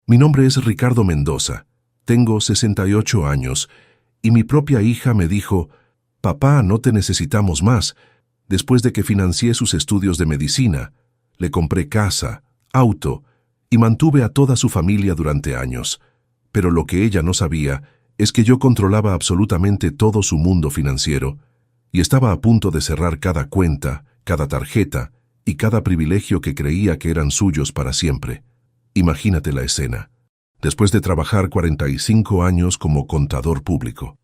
Mi nombre es Ricardo Mendoza, tengo 68 años y mi propia hija me dijo, «Papá, no te necesitamos más», después de que financié sus estudios de medicina, le compré casa, auto y mantuve a toda su familia durante años. Pero lo que ella no sabía es que yo controlaba absolutamente todo su mundo financiero y estaba a punto de cerrar cada cuenta, cada tarjeta y cada privilegio que creía que eran suyos para siempre. Imagínate la escena. Después de trabajar 45 años como contador público,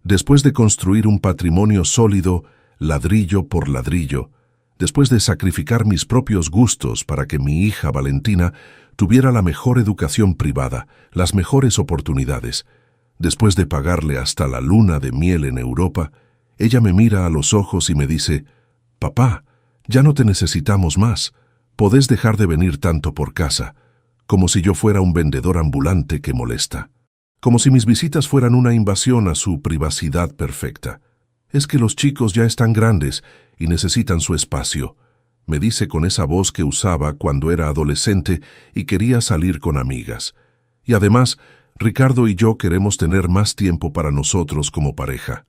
después de construir un patrimonio sólido, ladrillo por ladrillo, después de sacrificar mis propios gustos para que mi hija Valentina tuviera la mejor educación privada, las mejores oportunidades, después de pagarle hasta la luna de miel en Europa, ella me mira a los ojos y me dice, «Papá, ya no te necesitamos más, podés dejar de venir tanto por casa», como si yo fuera un vendedor ambulante que molesta, como si mis visitas fueran una invasión a su privacidad perfecta. «Es que los chicos ya están grandes y necesitan su espacio», me dice con esa voz que usaba cuando era adolescente y quería salir con amigas. Y además, Ricardo y yo queremos tener más tiempo para nosotros como pareja.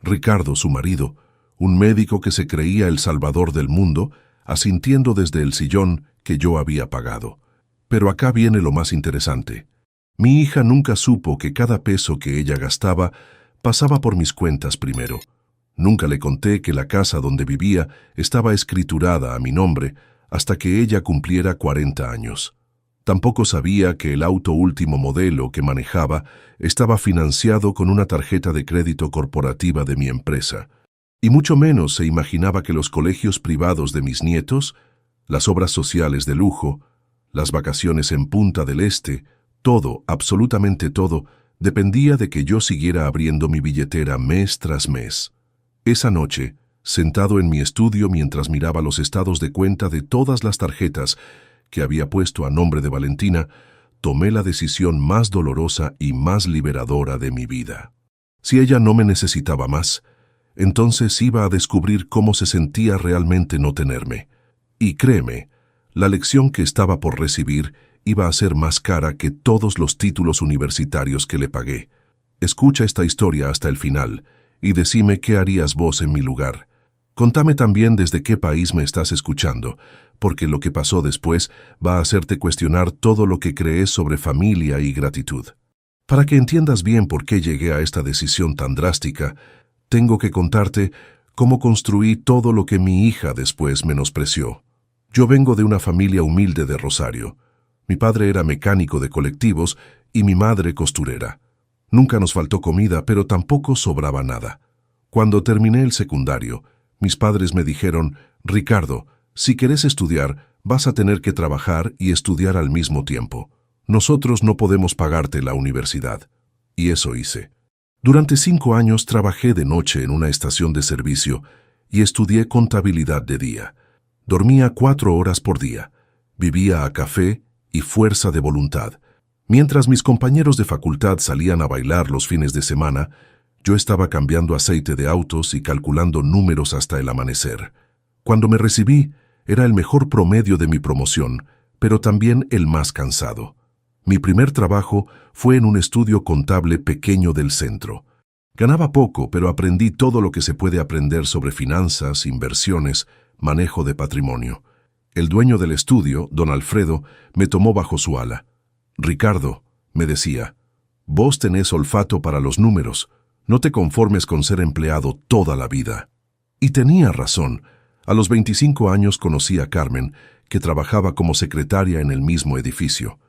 Ricardo, su marido, un médico que se creía el salvador del mundo, asintiendo desde el sillón que yo había pagado. Pero acá viene lo más interesante. Mi hija nunca supo que cada peso que ella gastaba pasaba por mis cuentas primero. Nunca le conté que la casa donde vivía estaba escriturada a mi nombre hasta que ella cumpliera 40 años. Tampoco sabía que el auto último modelo que manejaba estaba financiado con una tarjeta de crédito corporativa de mi empresa. Y mucho menos se imaginaba que los colegios privados de mis nietos, las obras sociales de lujo, las vacaciones en Punta del Este, todo, absolutamente todo, dependía de que yo siguiera abriendo mi billetera mes tras mes. Esa noche, sentado en mi estudio mientras miraba los estados de cuenta de todas las tarjetas que había puesto a nombre de Valentina, tomé la decisión más dolorosa y más liberadora de mi vida. Si ella no me necesitaba más, entonces iba a descubrir cómo se sentía realmente no tenerme. Y créeme, la lección que estaba por recibir iba a ser más cara que todos los títulos universitarios que le pagué. Escucha esta historia hasta el final y decime qué harías vos en mi lugar. Contame también desde qué país me estás escuchando, porque lo que pasó después va a hacerte cuestionar todo lo que crees sobre familia y gratitud. Para que entiendas bien por qué llegué a esta decisión tan drástica, tengo que contarte cómo construí todo lo que mi hija después menospreció. Yo vengo de una familia humilde de Rosario. Mi padre era mecánico de colectivos y mi madre costurera. Nunca nos faltó comida, pero tampoco sobraba nada. Cuando terminé el secundario, mis padres me dijeron, «Ricardo, si querés estudiar, vas a tener que trabajar y estudiar al mismo tiempo. Nosotros no podemos pagarte la universidad». Y eso hice. Durante 5 años trabajé de noche en una estación de servicio y estudié contabilidad de día. Dormía 4 horas por día. Vivía a café y fuerza de voluntad. Mientras mis compañeros de facultad salían a bailar los fines de semana, yo estaba cambiando aceite de autos y calculando números hasta el amanecer. Cuando me recibí, era el mejor promedio de mi promoción, pero también el más cansado. Mi primer trabajo fue en un estudio contable pequeño del centro. Ganaba poco, pero aprendí todo lo que se puede aprender sobre finanzas, inversiones, manejo de patrimonio. El dueño del estudio, don Alfredo, me tomó bajo su ala. «Ricardo», me decía, «vos tenés olfato para los números, no te conformes con ser empleado toda la vida». Y tenía razón. A los 25 años conocí a Carmen, que trabajaba como secretaria en el mismo edificio.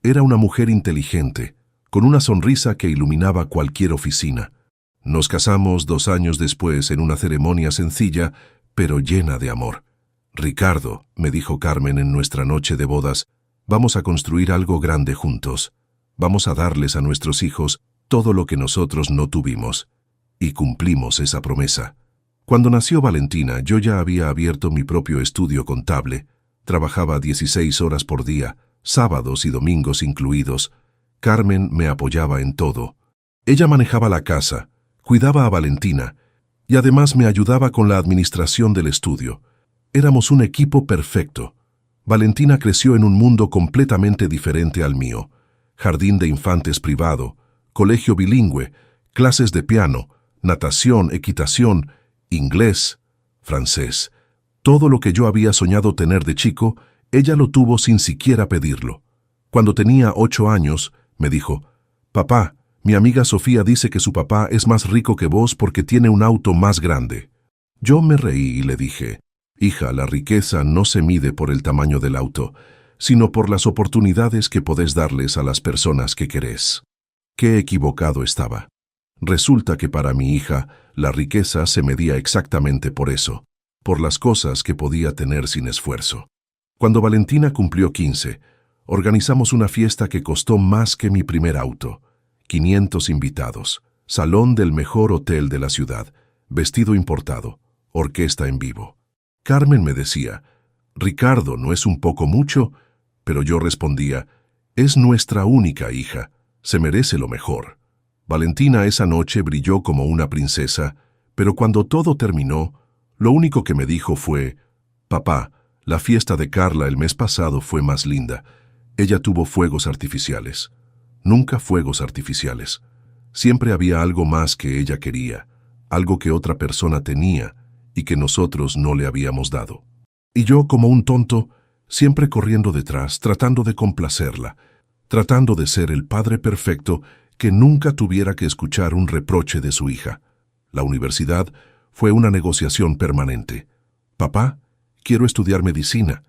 Era una mujer inteligente, con una sonrisa que iluminaba cualquier oficina. Nos casamos 2 años después en una ceremonia sencilla, pero llena de amor. «Ricardo», me dijo Carmen en nuestra noche de bodas, «vamos a construir algo grande juntos. Vamos a darles a nuestros hijos todo lo que nosotros no tuvimos». Y cumplimos esa promesa. Cuando nació Valentina, yo ya había abierto mi propio estudio contable. Trabajaba 16 horas por día, sábados y domingos incluidos. Carmen me apoyaba en todo. Ella manejaba la casa, cuidaba a Valentina y además me ayudaba con la administración del estudio. Éramos un equipo perfecto. Valentina creció en un mundo completamente diferente al mío. jardín de infantes privado, colegio bilingüe, clases de piano, natación, equitación, inglés, francés. Todo lo que yo había soñado tener de chico, ella lo tuvo sin siquiera pedirlo. Cuando tenía 8 años, me dijo: «Papá, mi amiga Sofía dice que su papá es más rico que vos porque tiene un auto más grande». Yo me reí y le dije: «Hija, la riqueza no se mide por el tamaño del auto, sino por las oportunidades que podés darles a las personas que querés». Qué equivocado estaba. Resulta que para mi hija, la riqueza se medía exactamente por eso, por las cosas que podía tener sin esfuerzo. Cuando Valentina cumplió 15, organizamos una fiesta que costó más que mi primer auto. 500 invitados, salón del mejor hotel de la ciudad, vestido importado, orquesta en vivo. Carmen me decía: «Ricardo, ¿no es un poco mucho?». Pero yo respondía: «Es nuestra única hija, se merece lo mejor». Valentina esa noche brilló como una princesa, pero cuando todo terminó, lo único que me dijo fue: «Papá, la fiesta de Carla el mes pasado fue más linda. Ella tuvo fuegos artificiales». Nunca fuegos artificiales. Siempre había algo más que ella quería, algo que otra persona tenía y que nosotros no le habíamos dado. Y yo, como un tonto, siempre corriendo detrás, tratando de complacerla, tratando de ser el padre perfecto que nunca tuviera que escuchar un reproche de su hija. La universidad fue una negociación permanente. «Papá, quiero estudiar medicina,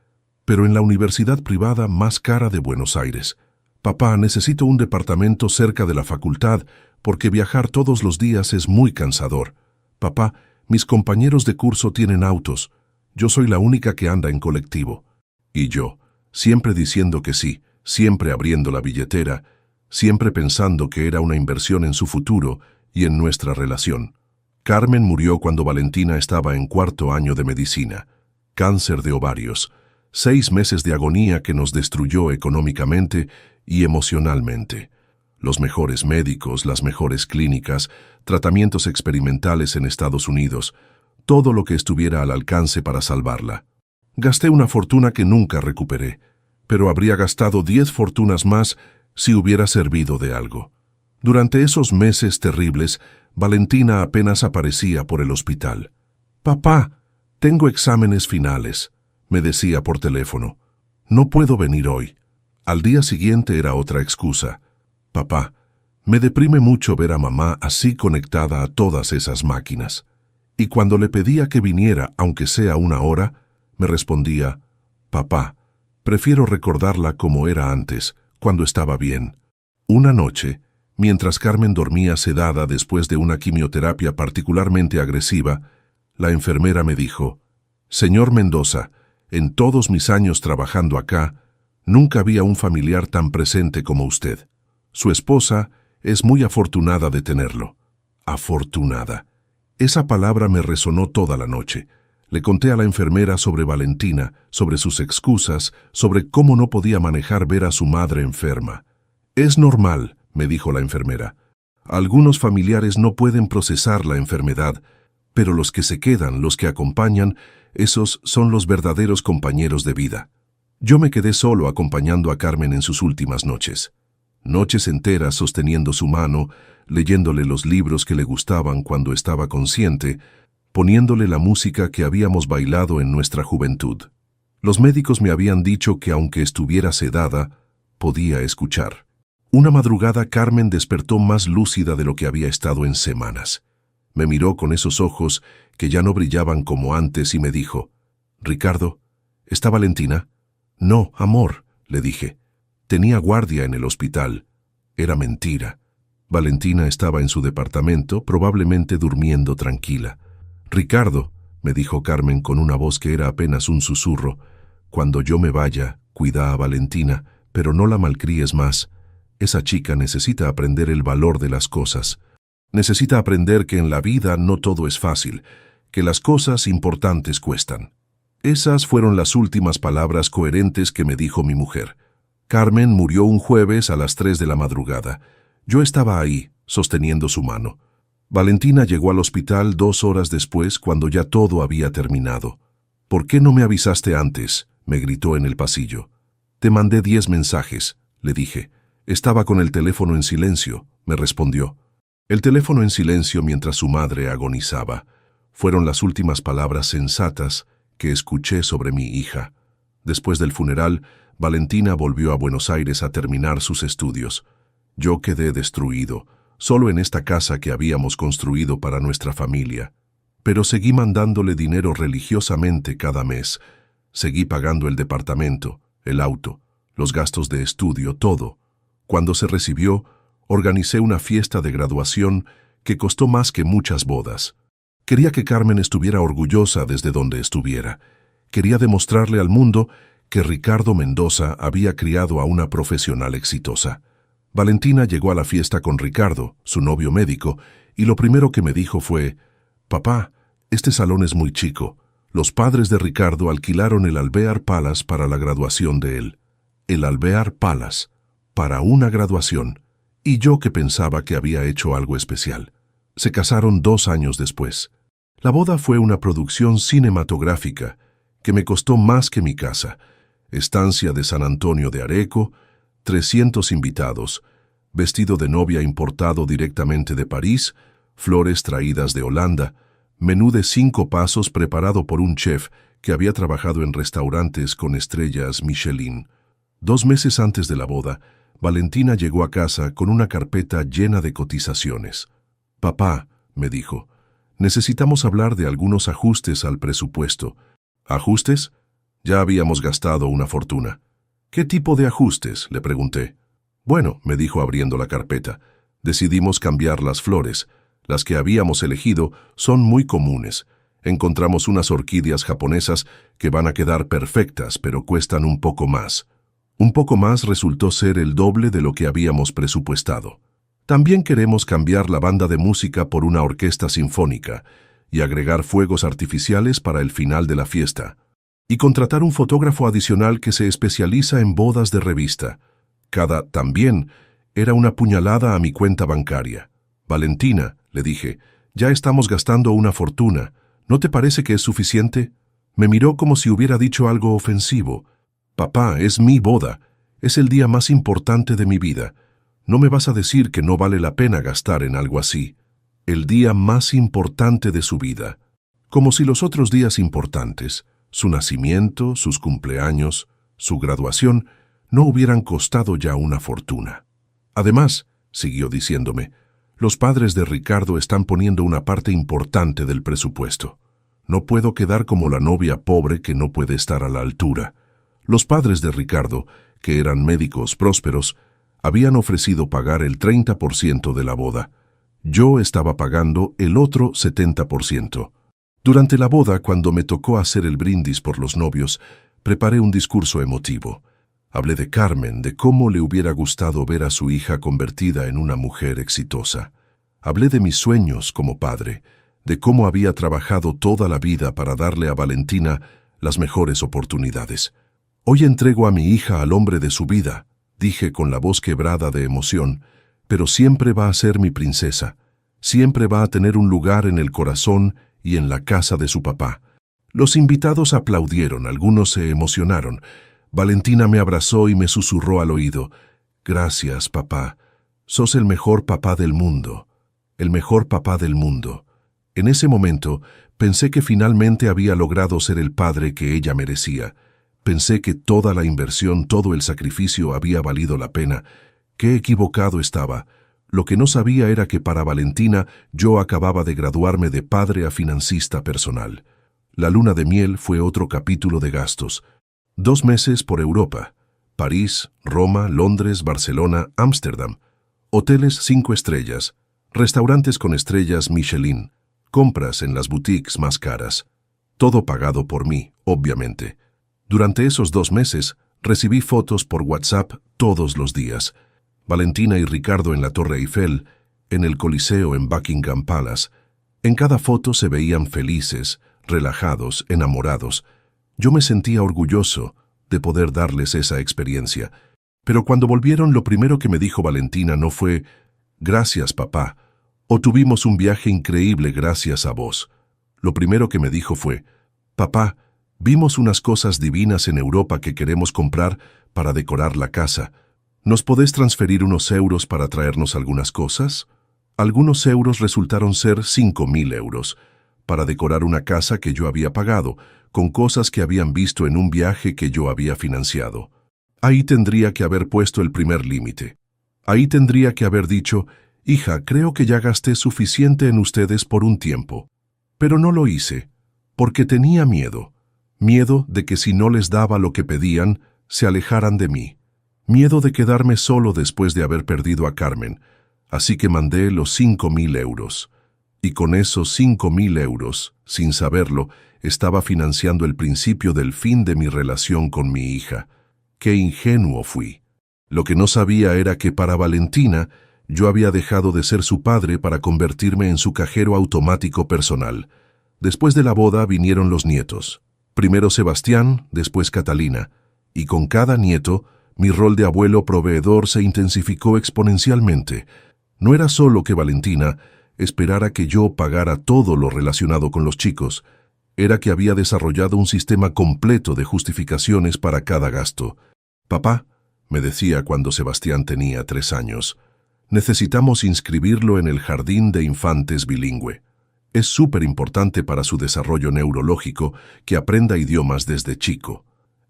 pero en la universidad privada más cara de Buenos Aires. Papá, necesito un departamento cerca de la facultad porque viajar todos los días es muy cansador. Papá, mis compañeros de curso tienen autos. Yo soy la única que anda en colectivo». Y yo, siempre diciendo que sí, siempre abriendo la billetera, siempre pensando que era una inversión en su futuro y en nuestra relación. Carmen murió cuando Valentina estaba en 4º año de medicina. Cáncer de ovarios. 6 meses de agonía que nos destruyó económicamente y emocionalmente. Los mejores médicos, las mejores clínicas, tratamientos experimentales en Estados Unidos, todo lo que estuviera al alcance para salvarla. Gasté una fortuna que nunca recuperé, pero habría gastado 10 fortunas más si hubiera servido de algo. Durante esos meses terribles, Valentina apenas aparecía por el hospital. «Papá, tengo exámenes finales», me decía por teléfono. «No puedo venir hoy». Al día siguiente era otra excusa. «Papá, me deprime mucho ver a mamá así conectada a todas esas máquinas». Y cuando le pedía que viniera, aunque sea 1 hora, me respondía: «Papá, prefiero recordarla como era antes, cuando estaba bien». Una noche, mientras Carmen dormía sedada después de una quimioterapia particularmente agresiva, la enfermera me dijo: «Señor Mendoza, en todos mis años trabajando acá, nunca había un familiar tan presente como usted. Su esposa es muy afortunada de tenerlo». Afortunada. Esa palabra me resonó toda la noche. Le conté a la enfermera sobre Valentina, sobre sus excusas, sobre cómo no podía manejar ver a su madre enferma. «Es normal», me dijo la enfermera. «Algunos familiares no pueden procesar la enfermedad, pero los que se quedan, los que acompañan, esos son los verdaderos compañeros de vida». Yo me quedé solo acompañando a Carmen en sus últimas noches. Noches enteras sosteniendo su mano, leyéndole los libros que le gustaban cuando estaba consciente, poniéndole la música que habíamos bailado en nuestra juventud. Los médicos me habían dicho que aunque estuviera sedada, podía escuchar. Una madrugada Carmen despertó más lúcida de lo que había estado en semanas. Me miró con esos ojos que ya no brillaban como antes y me dijo: «Ricardo, ¿está Valentina?». «No, amor», le dije. «Tenía guardia en el hospital». Era mentira. Valentina estaba en su departamento, probablemente durmiendo tranquila. «Ricardo», me dijo Carmen con una voz que era apenas un susurro, «cuando yo me vaya, cuida a Valentina, pero no la malcríes más. Esa chica necesita aprender el valor de las cosas. Necesita aprender que en la vida no todo es fácil, que las cosas importantes cuestan». Esas fueron las últimas palabras coherentes que me dijo mi mujer. Carmen murió un jueves a las 3 de la madrugada. Yo estaba ahí, sosteniendo su mano. Valentina llegó al hospital 2 horas después, cuando ya todo había terminado. «¿Por qué no me avisaste antes?», me gritó en el pasillo. «Te mandé 10 mensajes», le dije. Estaba con el teléfono en silencio, me respondió. El teléfono en silencio mientras su madre agonizaba. Fueron las últimas palabras sensatas que escuché sobre mi hija. Después del funeral, Valentina volvió a Buenos Aires a terminar sus estudios. Yo quedé destruido, solo en esta casa que habíamos construido para nuestra familia. Pero seguí mandándole dinero religiosamente cada mes. Seguí pagando el departamento, el auto, los gastos de estudio, todo. Cuando se recibió, organicé una fiesta de graduación que costó más que muchas bodas. Quería que Carmen estuviera orgullosa desde donde estuviera. Quería demostrarle al mundo que Ricardo Mendoza había criado a una profesional exitosa. Valentina llegó a la fiesta con Ricardo, su novio médico, y lo primero que me dijo fue: «Papá, este salón es muy chico. Los padres de Ricardo alquilaron el Alvear Palace para la graduación de él». El Alvear Palace, para una graduación, y yo que pensaba que había hecho algo especial. Se casaron 2 años después. La boda fue una producción cinematográfica que me costó más que mi casa. Estancia de San Antonio de Areco, 300 invitados, vestido de novia importado directamente de París, flores traídas de Holanda, menú de 5 pasos preparado por un chef que había trabajado en restaurantes con estrellas Michelin. 2 meses antes de la boda, Valentina llegó a casa con una carpeta llena de cotizaciones. «Papá», me dijo, «necesitamos hablar de algunos ajustes al presupuesto». «¿Ajustes?» Ya habíamos gastado una fortuna. «¿Qué tipo de ajustes?», le pregunté. «Bueno», me dijo abriendo la carpeta, «decidimos cambiar las flores. Las que habíamos elegido son muy comunes. Encontramos unas orquídeas japonesas que van a quedar perfectas, pero cuestan un poco más». Un poco más resultó ser el doble de lo que habíamos presupuestado. También queremos cambiar la banda de música por una orquesta sinfónica y agregar fuegos artificiales para el final de la fiesta. Y contratar un fotógrafo adicional que se especializa en bodas de revista. Cada «también» era una puñalada a mi cuenta bancaria. «Valentina», le dije, «ya estamos gastando una fortuna. ¿No te parece que es suficiente?» Me miró como si hubiera dicho algo ofensivo. «Papá, es mi boda. Es el día más importante de mi vida. No me vas a decir que no vale la pena gastar en algo así. El día más importante de su vida. Como si los otros días importantes, su nacimiento, sus cumpleaños, su graduación, no hubieran costado ya una fortuna. Además», siguió diciéndome, «los padres de Ricardo están poniendo una parte importante del presupuesto. No puedo quedar como la novia pobre que no puede estar a la altura». Los padres de Ricardo, que eran médicos prósperos, habían ofrecido pagar el 30% de la boda. Yo estaba pagando el otro 70%. Durante la boda, cuando me tocó hacer el brindis por los novios, preparé un discurso emotivo. Hablé de Carmen, de cómo le hubiera gustado ver a su hija convertida en una mujer exitosa. Hablé de mis sueños como padre, de cómo había trabajado toda la vida para darle a Valentina las mejores oportunidades. «Hoy entrego a mi hija al hombre de su vida», dije con la voz quebrada de emoción, «pero siempre va a ser mi princesa. Siempre va a tener un lugar en el corazón y en la casa de su papá». Los invitados aplaudieron, algunos se emocionaron. Valentina me abrazó y me susurró al oído: «Gracias, papá. Sos el mejor papá del mundo. El mejor papá del mundo». En ese momento pensé que finalmente había logrado ser el padre que ella merecía. Pensé que toda la inversión, todo el sacrificio había valido la pena. Qué equivocado estaba. Lo que no sabía era que para Valentina yo acababa de graduarme de padre a financista personal. La luna de miel fue otro capítulo de gastos. 2 meses por Europa. París, Roma, Londres, Barcelona, Ámsterdam. Hoteles 5 estrellas. Restaurantes con estrellas Michelin. Compras en las boutiques más caras. Todo pagado por mí, obviamente. Durante esos 2 meses, recibí fotos por WhatsApp todos los días. Valentina y Ricardo en la Torre Eiffel, en el Coliseo en Buckingham Palace. En cada foto se veían felices, relajados, enamorados. Yo me sentía orgulloso de poder darles esa experiencia. Pero cuando volvieron, lo primero que me dijo Valentina no fue «Gracias, papá», o «Tuvimos un viaje increíble gracias a vos». Lo primero que me dijo fue «Papá, vimos unas cosas divinas en Europa que queremos comprar para decorar la casa. ¿Nos podés transferir unos euros para traernos algunas cosas? Algunos euros resultaron ser 5.000 euros, para decorar una casa que yo había pagado, con cosas que habían visto en un viaje que yo había financiado. Ahí tendría que haber puesto el primer límite. Ahí tendría que haber dicho: hija, creo que ya gasté suficiente en ustedes por un tiempo. Pero no lo hice, porque tenía miedo. Miedo de que si no les daba lo que pedían, se alejaran de mí. Miedo de quedarme solo después de haber perdido a Carmen. Así que mandé los 5.000 euros. Y con esos 5.000 euros, sin saberlo, estaba financiando el principio del fin de mi relación con mi hija. ¡Qué ingenuo fui! Lo que no sabía era que para Valentina, yo había dejado de ser su padre para convertirme en su cajero automático personal. Después de la boda vinieron los nietos. Primero Sebastián, después Catalina. Y con cada nieto, mi rol de abuelo proveedor se intensificó exponencialmente. No era solo que Valentina esperara que yo pagara todo lo relacionado con los chicos, era que había desarrollado un sistema completo de justificaciones para cada gasto. «Papá», me decía cuando Sebastián tenía 3 años, «necesitamos inscribirlo en el jardín de infantes bilingüe. Es súper importante para su desarrollo neurológico que aprenda idiomas desde chico».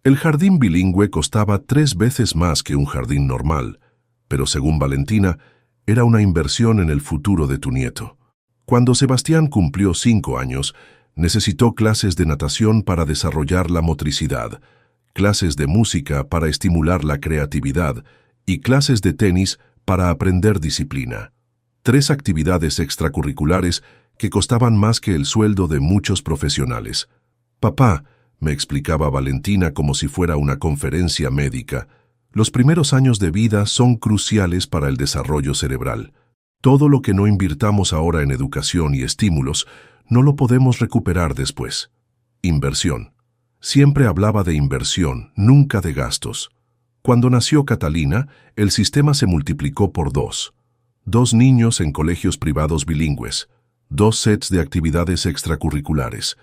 El jardín bilingüe costaba 3 veces más que un jardín normal, pero según Valentina, era una inversión en el futuro de tu nieto. Cuando Sebastián cumplió 5 años, necesitó clases de natación para desarrollar la motricidad, clases de música para estimular la creatividad y clases de tenis para aprender disciplina. 3 actividades extracurriculares que costaban más que el sueldo de muchos profesionales. «Papá», me explicaba Valentina como si fuera una conferencia médica, «los primeros años de vida son cruciales para el desarrollo cerebral. Todo lo que no invirtamos ahora en educación y estímulos, no lo podemos recuperar después. Inversión». Siempre hablaba de inversión, nunca de gastos. Cuando nació Catalina, el sistema se multiplicó por 2. 2 niños en colegios privados bilingües, 2 sets de actividades extracurriculares,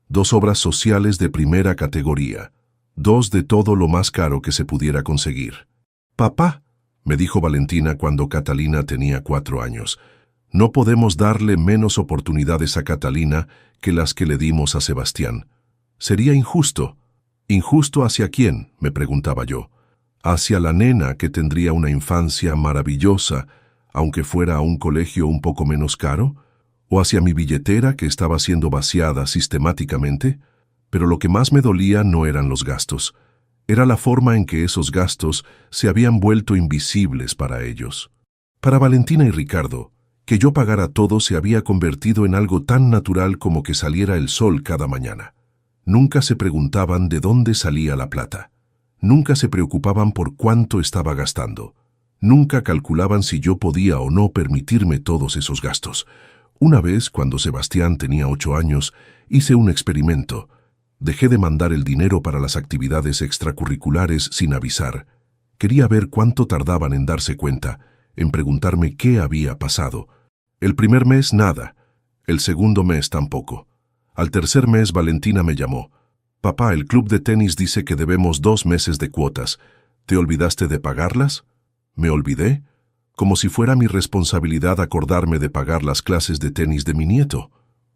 2 obras sociales de primera categoría, 2 de todo lo más caro que se pudiera conseguir. «Papá», me dijo Valentina cuando Catalina tenía 4 años, «no podemos darle menos oportunidades a Catalina que las que le dimos a Sebastián. Sería injusto». «¿Injusto hacia quién?», me preguntaba yo. «¿Hacia la nena que tendría una infancia maravillosa, aunque fuera a un colegio un poco menos caro? ¿O hacia mi billetera que estaba siendo vaciada sistemáticamente?» Pero lo que más me dolía no eran los gastos. Era la forma en que esos gastos se habían vuelto invisibles para ellos. Para Valentina y Ricardo, que yo pagara todo se había convertido en algo tan natural como que saliera el sol cada mañana. Nunca se preguntaban de dónde salía la plata. Nunca se preocupaban por cuánto estaba gastando. Nunca calculaban si yo podía o no permitirme todos esos gastos. Una vez, cuando Sebastián tenía 8 años, hice un experimento. Dejé de mandar el dinero para las actividades extracurriculares sin avisar. Quería ver cuánto tardaban en darse cuenta, en preguntarme qué había pasado. El primer mes, nada. El segundo mes, tampoco. Al tercer mes, Valentina me llamó. «Papá, el club de tenis dice que debemos 2 meses de cuotas. ¿Te olvidaste de pagarlas?» ¿Me olvidé? Como si fuera mi responsabilidad acordarme de pagar las clases de tenis de mi nieto.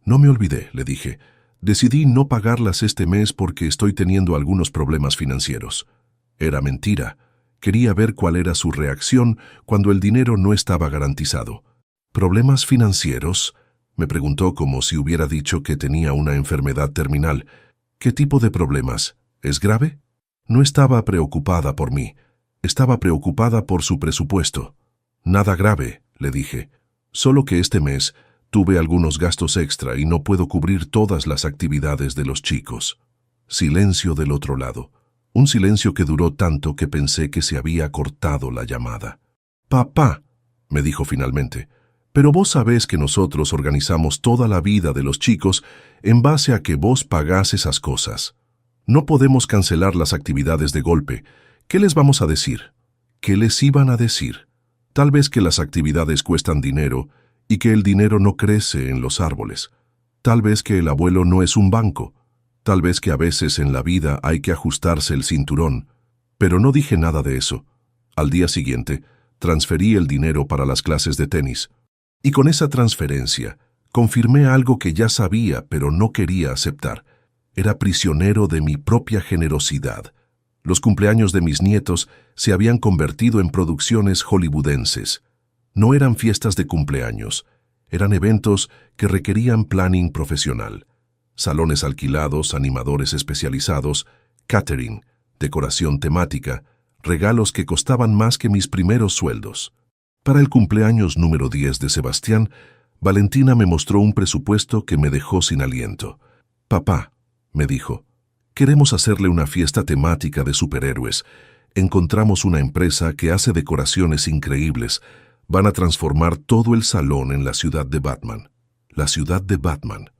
«No me olvidé», le dije. «Decidí no pagarlas este mes porque estoy teniendo algunos problemas financieros». Era mentira. Quería ver cuál era su reacción cuando el dinero no estaba garantizado. «¿Problemas financieros?», me preguntó como si hubiera dicho que tenía una enfermedad terminal. «¿Qué tipo de problemas? ¿Es grave?» No estaba preocupada por mí. Estaba preocupada por su presupuesto. «Nada grave», le dije. «Solo que este mes tuve algunos gastos extra y no puedo cubrir todas las actividades de los chicos». Silencio del otro lado. Un silencio que duró tanto que pensé que se había cortado la llamada. «Papá», me dijo finalmente, «pero vos sabés que nosotros organizamos toda la vida de los chicos en base a que vos pagás esas cosas. No podemos cancelar las actividades de golpe. ¿Qué les vamos a decir?» ¿Qué les iban a decir? Tal vez que las actividades cuestan dinero y que el dinero no crece en los árboles. Tal vez que el abuelo no es un banco. Tal vez que a veces en la vida hay que ajustarse el cinturón. Pero no dije nada de eso. Al día siguiente, transferí el dinero para las clases de tenis. Y con esa transferencia, confirmé algo que ya sabía pero no quería aceptar. Era prisionero de mi propia generosidad. Los cumpleaños de mis nietos se habían convertido en producciones hollywoodenses. No eran fiestas de cumpleaños, eran eventos que requerían planning profesional. Salones alquilados, animadores especializados, catering, decoración temática, regalos que costaban más que mis primeros sueldos. Para el cumpleaños número 10 de Sebastián, Valentina me mostró un presupuesto que me dejó sin aliento. «Papá», me dijo, «queremos hacerle una fiesta temática de superhéroes. Encontramos una empresa que hace decoraciones increíbles. Van a transformar todo el salón en la ciudad de Batman». La ciudad de Batman.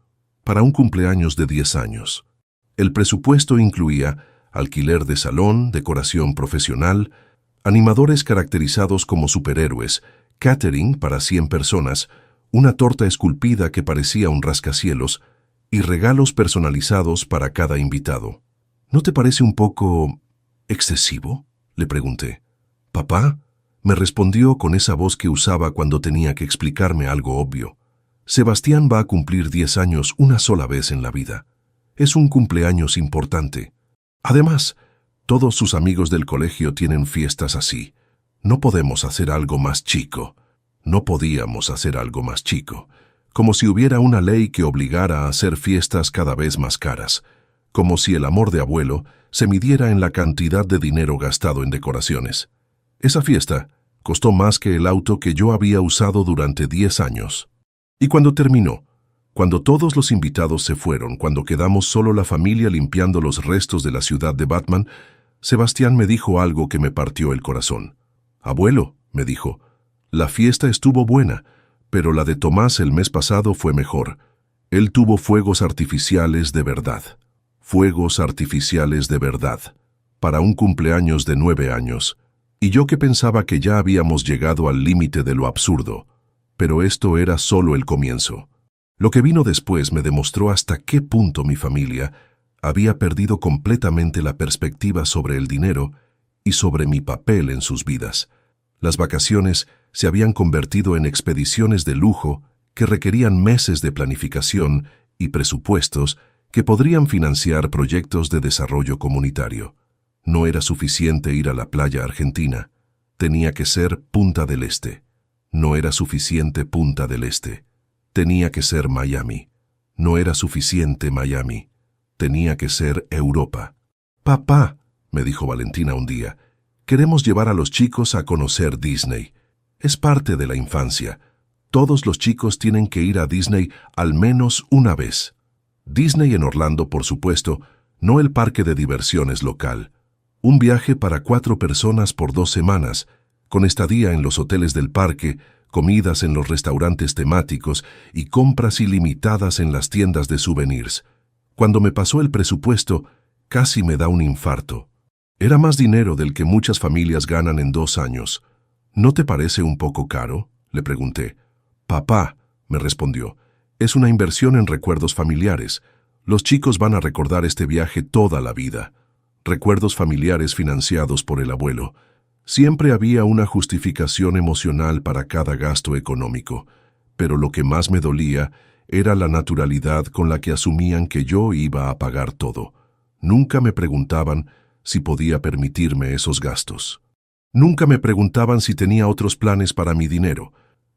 Para un cumpleaños de 10 años. El presupuesto incluía alquiler de salón, decoración profesional, animadores caracterizados como superhéroes, catering para 100 personas, una torta esculpida que parecía un rascacielos y regalos personalizados para cada invitado. ¿No te parece un poco excesivo?, le pregunté. «Papá», me respondió con esa voz que usaba cuando tenía que explicarme algo obvio. «Sebastián va a cumplir 10 años una sola vez en la vida. Es un cumpleaños importante. Además, todos sus amigos del colegio tienen fiestas así. No podemos hacer algo más chico». No podíamos hacer algo más chico. Como si hubiera una ley que obligara a hacer fiestas cada vez más caras. Como si el amor de abuelo se midiera en la cantidad de dinero gastado en decoraciones. Esa fiesta costó más que el auto que yo había usado durante 10 años. Y cuando terminó, cuando todos los invitados se fueron, cuando quedamos solo la familia limpiando los restos de la ciudad de Batman, Sebastián me dijo algo que me partió el corazón. «Abuelo», me dijo, «la fiesta estuvo buena, pero la de Tomás el mes pasado fue mejor. Él tuvo fuegos artificiales de verdad. Fuegos artificiales de verdad. Para un cumpleaños de 9 años. Y yo que pensaba que ya habíamos llegado al límite de lo absurdo. Pero esto era solo el comienzo. Lo que vino después me demostró hasta qué punto mi familia había perdido completamente la perspectiva sobre el dinero y sobre mi papel en sus vidas. Las vacaciones se habían convertido en expediciones de lujo que requerían meses de planificación y presupuestos que podrían financiar proyectos de desarrollo comunitario. No era suficiente ir a la playa argentina. Tenía que ser Punta del Este. No era suficiente Punta del Este. Tenía que ser Miami. No era suficiente Miami. Tenía que ser Europa. «Papá», me dijo Valentina un día, «queremos llevar a los chicos a conocer Disney. Es parte de la infancia. Todos los chicos tienen que ir a Disney al menos una vez. Disney en Orlando, por supuesto, no el parque de diversiones local. Un viaje para 4 personas por 2 semanas, con estadía en los hoteles del parque, comidas en los restaurantes temáticos y compras ilimitadas en las tiendas de souvenirs. Cuando me pasó el presupuesto, casi me da un infarto. Era más dinero del que muchas familias ganan en 2 años. «¿No te parece un poco caro?», le pregunté. «Papá», me respondió, «es una inversión en recuerdos familiares. Los chicos van a recordar este viaje toda la vida. Recuerdos familiares financiados por el abuelo». Siempre había una justificación emocional para cada gasto económico, pero lo que más me dolía era la naturalidad con la que asumían que yo iba a pagar todo. Nunca me preguntaban si podía permitirme esos gastos. Nunca me preguntaban si tenía otros planes para mi dinero.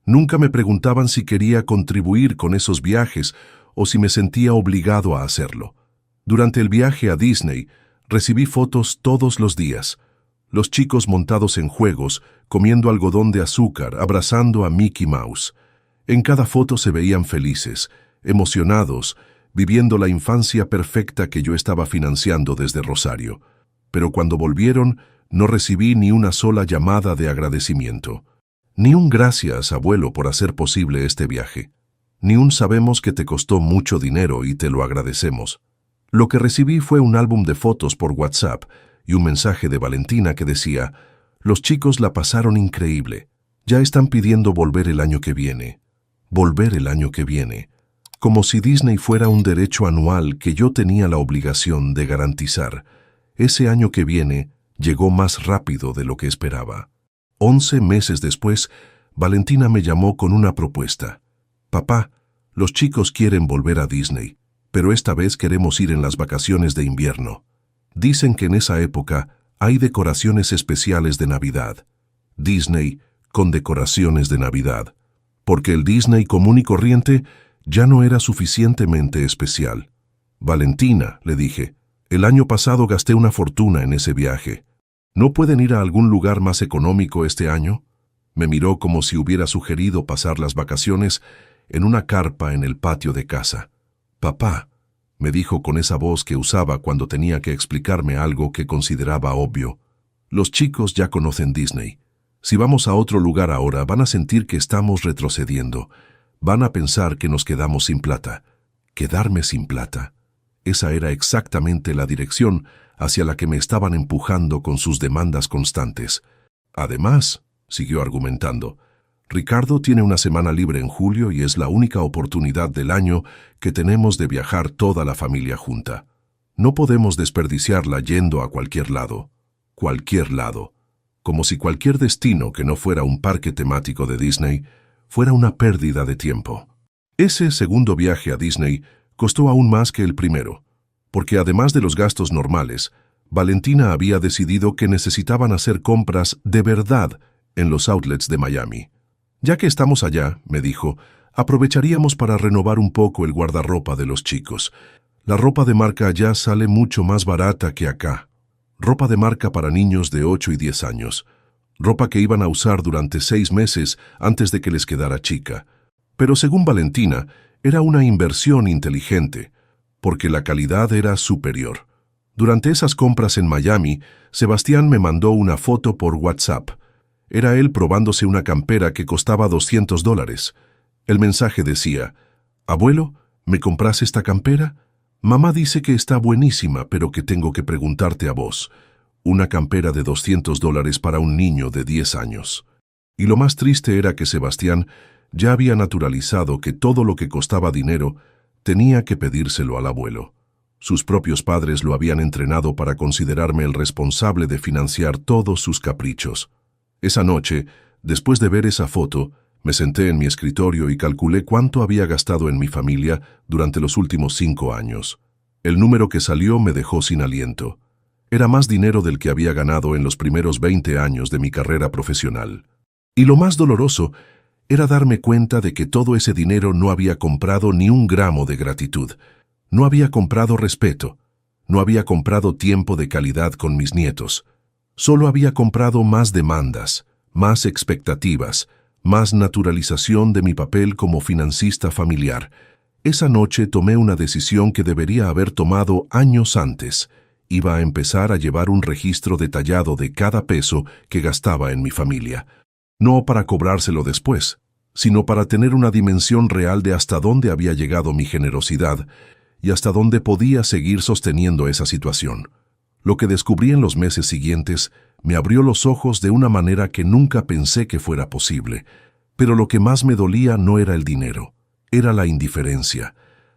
Nunca me preguntaban si quería contribuir con esos viajes o si me sentía obligado a hacerlo. Durante el viaje a Disney, recibí fotos todos los días. Los chicos montados en juegos, comiendo algodón de azúcar, abrazando a Mickey Mouse. En cada foto se veían felices, emocionados, viviendo la infancia perfecta que yo estaba financiando desde Rosario. Pero cuando volvieron, no recibí ni una sola llamada de agradecimiento. Ni un gracias, abuelo, por hacer posible este viaje. Ni un sabemos que te costó mucho dinero y te lo agradecemos. Lo que recibí fue un álbum de fotos por WhatsApp y un mensaje de Valentina que decía: «Los chicos la pasaron increíble. Ya están pidiendo volver el año que viene». Volver el año que viene. Como si Disney fuera un derecho anual que yo tenía la obligación de garantizar. Ese año que viene Llegó más rápido de lo que esperaba. 11 meses después, Valentina me llamó con una propuesta. Papá, los chicos quieren volver a Disney, pero esta vez queremos ir en las vacaciones de invierno. Dicen que en esa época hay decoraciones especiales de Navidad. Disney con decoraciones de Navidad. Porque el Disney común y corriente ya no era suficientemente especial. Valentina, le dije, el año pasado gasté una fortuna en ese viaje. ¿No pueden ir a algún lugar más económico este año? Me miró como si hubiera sugerido pasar las vacaciones en una carpa en el patio de casa. Papá, me dijo con esa voz que usaba cuando tenía que explicarme algo que consideraba obvio. Los chicos ya conocen Disney. Si vamos a otro lugar ahora, van a sentir que estamos retrocediendo. Van a pensar que nos quedamos sin plata. ¿Quedarme sin plata? Esa era exactamente la dirección hacia la que me estaban empujando con sus demandas constantes. Además, siguió argumentando, Ricardo tiene una semana libre en julio y es la única oportunidad del año que tenemos de viajar toda la familia junta. No podemos desperdiciarla yendo a cualquier lado. Cualquier lado. Como si cualquier destino que no fuera un parque temático de Disney fuera una pérdida de tiempo. Ese segundo viaje a Disney costó aún más que el primero, porque además de los gastos normales, Valentina había decidido que necesitaban hacer compras de verdad en los outlets de Miami. Ya que estamos allá, me dijo, aprovecharíamos para renovar un poco el guardarropa de los chicos. La ropa de marca allá sale mucho más barata que acá. Ropa de marca para niños de 8 y 10 años. Ropa que iban a usar durante 6 meses antes de que les quedara chica. Pero según Valentina, era una inversión inteligente, porque la calidad era superior. Durante esas compras en Miami, Sebastián me mandó una foto por WhatsApp. Era él probándose una campera que costaba $200. El mensaje decía, «Abuelo, ¿me compras esta campera? Mamá dice que está buenísima, pero que tengo que preguntarte a vos». Una campera de $200 para un niño de 10 años. Y lo más triste era que Sebastián ya había naturalizado que todo lo que costaba dinero tenía que pedírselo al abuelo. Sus propios padres lo habían entrenado para considerarme el responsable de financiar todos sus caprichos. Esa noche, después de ver esa foto, me senté en mi escritorio y calculé cuánto había gastado en mi familia durante los últimos 5 años. El número que salió me dejó sin aliento. Era más dinero del que había ganado en los primeros 20 años de mi carrera profesional. Y lo más doloroso era darme cuenta de que todo ese dinero no había comprado ni un gramo de gratitud. No había comprado respeto. No había comprado tiempo de calidad con mis nietos. Solo había comprado más demandas, más expectativas, más naturalización de mi papel como financista familiar. Esa noche tomé una decisión que debería haber tomado años antes. Iba a empezar a llevar un registro detallado de cada peso que gastaba en mi familia. No para cobrárselo después, sino para tener una dimensión real de hasta dónde había llegado mi generosidad y hasta dónde podía seguir sosteniendo esa situación. Lo que descubrí en los meses siguientes me abrió los ojos de una manera que nunca pensé que fuera posible. Pero lo que más me dolía no era el dinero, era la indiferencia.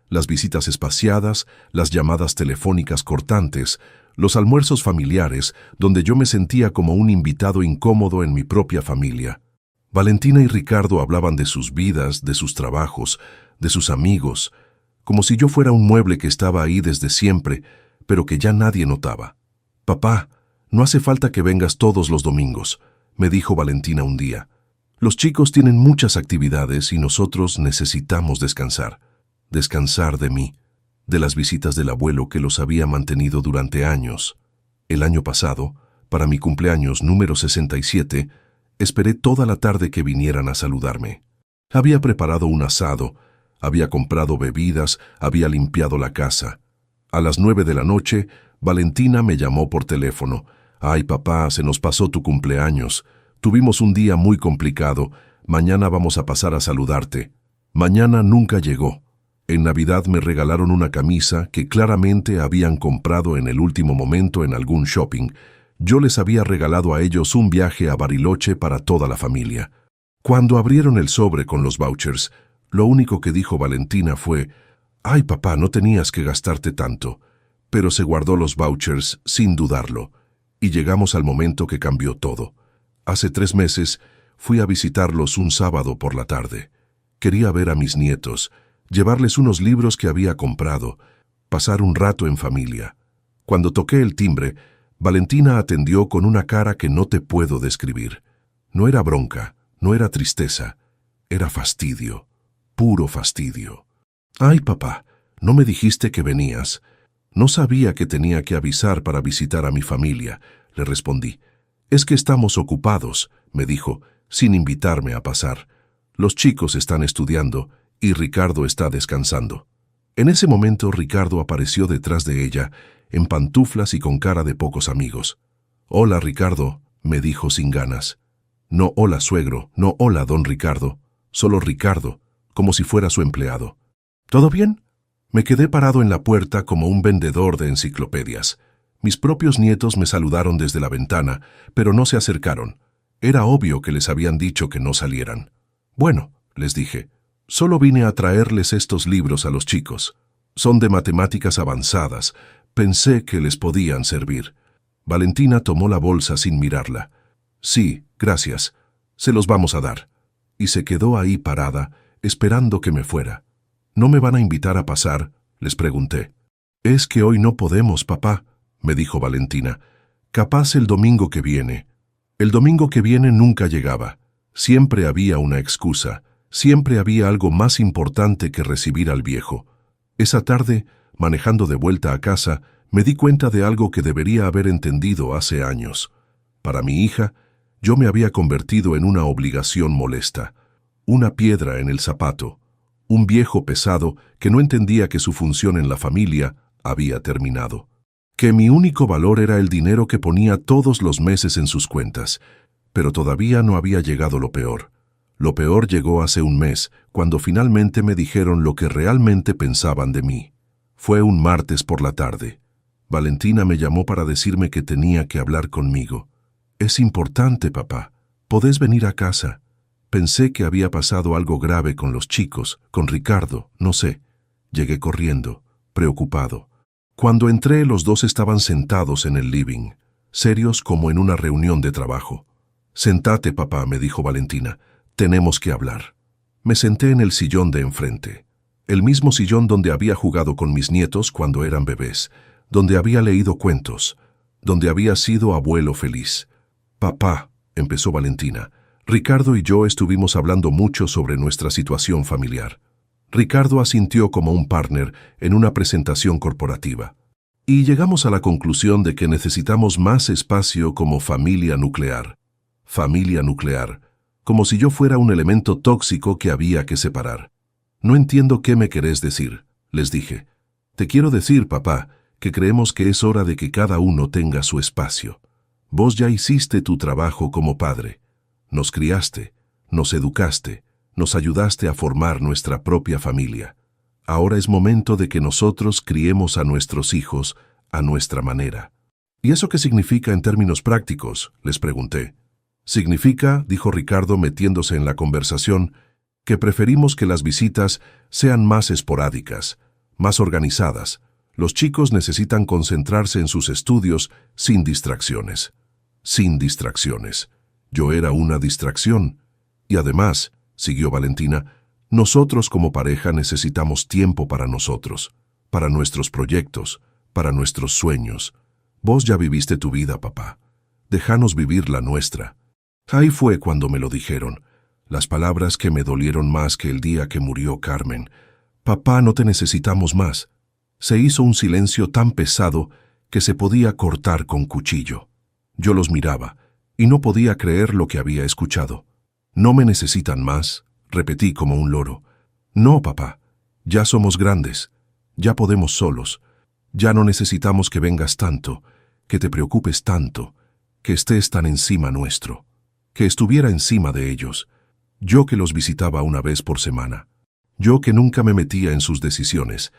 Las visitas espaciadas, las llamadas telefónicas cortantes, los almuerzos familiares, donde yo me sentía como un invitado incómodo en mi propia familia. Valentina y Ricardo hablaban de sus vidas, de sus trabajos, de sus amigos, como si yo fuera un mueble que estaba ahí desde siempre, pero que ya nadie notaba. «Papá, no hace falta que vengas todos los domingos», me dijo Valentina un día. «Los chicos tienen muchas actividades y nosotros necesitamos descansar. Descansar de mí, de las visitas del abuelo que los había mantenido durante años. El año pasado, para mi cumpleaños número 67, esperé toda la tarde que vinieran a saludarme. Había preparado un asado, había comprado bebidas, había limpiado la casa. A las 9 de la noche, Valentina me llamó por teléfono. «Ay, papá, se nos pasó tu cumpleaños. Tuvimos un día muy complicado. Mañana vamos a pasar a saludarte». Mañana nunca llegó. En Navidad me regalaron una camisa que claramente habían comprado en el último momento en algún shopping. Yo les había regalado a ellos un viaje a Bariloche para toda la familia. Cuando abrieron el sobre con los vouchers, lo único que dijo Valentina fue: «Ay, papá, no tenías que gastarte tanto». Pero se guardó los vouchers sin dudarlo. Y llegamos al momento que cambió todo. Hace 3 meses fui a visitarlos un sábado por la tarde. Quería ver a mis nietos, llevarles unos libros que había comprado, pasar un rato en familia. Cuando toqué el timbre, Valentina atendió con una cara que no te puedo describir. No era bronca, no era tristeza, era fastidio, puro fastidio. «Ay, papá, no me dijiste que venías. No sabía que tenía que avisar para visitar a mi familia», le respondí. «Es que estamos ocupados», me dijo, sin invitarme a pasar. «Los chicos están estudiando y Ricardo está descansando». En ese momento Ricardo apareció detrás de ella, en pantuflas y con cara de pocos amigos. «Hola, Ricardo», me dijo sin ganas. No hola, suegro, no hola, don Ricardo, solo Ricardo, como si fuera su empleado. «¿Todo bien?» Me quedé parado en la puerta como un vendedor de enciclopedias. Mis propios nietos me saludaron desde la ventana, pero no se acercaron. Era obvio que les habían dicho que no salieran. «Bueno», les dije, «solo vine a traerles estos libros a los chicos. Son de matemáticas avanzadas. Pensé que les podían servir». Valentina tomó la bolsa sin mirarla. «Sí, gracias. Se los vamos a dar». Y se quedó ahí parada, esperando que me fuera. «¿No me van a invitar a pasar?», les pregunté. «Es que hoy no podemos, papá», me dijo Valentina. «Capaz el domingo que viene». El domingo que viene nunca llegaba. Siempre había una excusa. Siempre había algo más importante que recibir al viejo. Esa tarde, manejando de vuelta a casa, me di cuenta de algo que debería haber entendido hace años. Para mi hija, yo me había convertido en una obligación molesta, una piedra en el zapato, un viejo pesado que no entendía que su función en la familia había terminado, que mi único valor era el dinero que ponía todos los meses en sus cuentas. Pero todavía no había llegado lo peor. Lo peor llegó hace un mes, cuando finalmente me dijeron lo que realmente pensaban de mí. Fue un martes por la tarde. Valentina me llamó para decirme que tenía que hablar conmigo. «Es importante, papá. ¿Podés venir a casa?» Pensé que había pasado algo grave con los chicos, con Ricardo, no sé. Llegué corriendo, preocupado. Cuando entré, los dos estaban sentados en el living, serios como en una reunión de trabajo. «Sentate, papá», me dijo Valentina. «Tenemos que hablar». Me senté en el sillón de enfrente, el mismo sillón donde había jugado con mis nietos cuando eran bebés, donde había leído cuentos, donde había sido abuelo feliz. «Papá», empezó Valentina, «Ricardo y yo estuvimos hablando mucho sobre nuestra situación familiar». Ricardo asintió como un partner en una presentación corporativa. Y llegamos a la conclusión de que necesitamos más espacio como familia nuclear. Familia nuclear, como si yo fuera un elemento tóxico que había que separar. «No entiendo qué me querés decir», les dije. «Te quiero decir, papá, que creemos que es hora de que cada uno tenga su espacio. Vos ya hiciste tu trabajo como padre. Nos criaste, nos educaste, nos ayudaste a formar nuestra propia familia. Ahora es momento de que nosotros criemos a nuestros hijos a nuestra manera». «¿Y eso qué significa en términos prácticos?», les pregunté. «Significa», dijo Ricardo metiéndose en la conversación, «que preferimos que las visitas sean más esporádicas, más organizadas. Los chicos necesitan concentrarse en sus estudios sin distracciones». Sin distracciones. Yo era una distracción. «Y además», siguió Valentina, «nosotros como pareja necesitamos tiempo para nosotros, para nuestros proyectos, para nuestros sueños. Vos ya viviste tu vida, papá. Déjanos vivir la nuestra». Ahí fue cuando me lo dijeron, las palabras que me dolieron más que el día que murió Carmen. «Papá, no te necesitamos más». Se hizo un silencio tan pesado que se podía cortar con cuchillo. Yo los miraba y no podía creer lo que había escuchado. «¿No me necesitan más?», repetí como un loro. «No, papá. Ya somos grandes. Ya podemos solos. Ya no necesitamos que vengas tanto, que te preocupes tanto, que estés tan encima nuestro, que estuviera encima de ellos. Yo que los visitaba una vez por semana. Yo que nunca me metía en sus decisiones.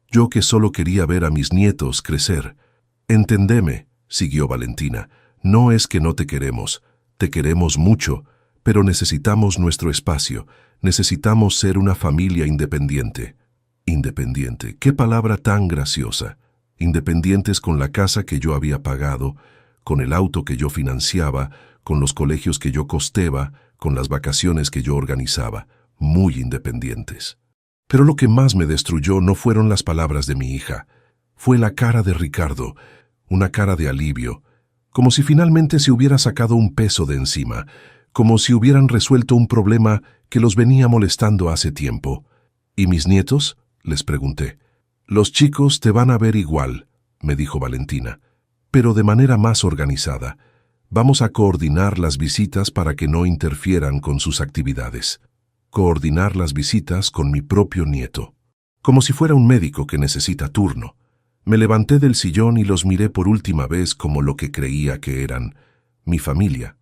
Yo que solo quería ver a mis nietos crecer. Entendeme», siguió Valentina, «no es que no te queremos mucho, pero necesitamos nuestro espacio, necesitamos ser una familia independiente». Independiente, qué palabra tan graciosa. Independientes con la casa que yo había pagado, con el auto que yo financiaba, con los colegios que yo costeaba, con las vacaciones que yo organizaba, muy independientes. Pero lo que más me destruyó no fueron las palabras de mi hija, fue la cara de Ricardo, una cara de alivio, como si finalmente se hubiera sacado un peso de encima, como si hubieran resuelto un problema que los venía molestando hace tiempo. ¿Y mis nietos?, les pregunté. Los chicos te van a ver igual, me dijo Valentina, pero de manera más organizada. Vamos a coordinar las visitas para que no interfieran con sus actividades. Coordinar las visitas con mi propio nieto. Como si fuera un médico que necesita turno. Me levanté del sillón y los miré por última vez como lo que creía que eran. Mi familia.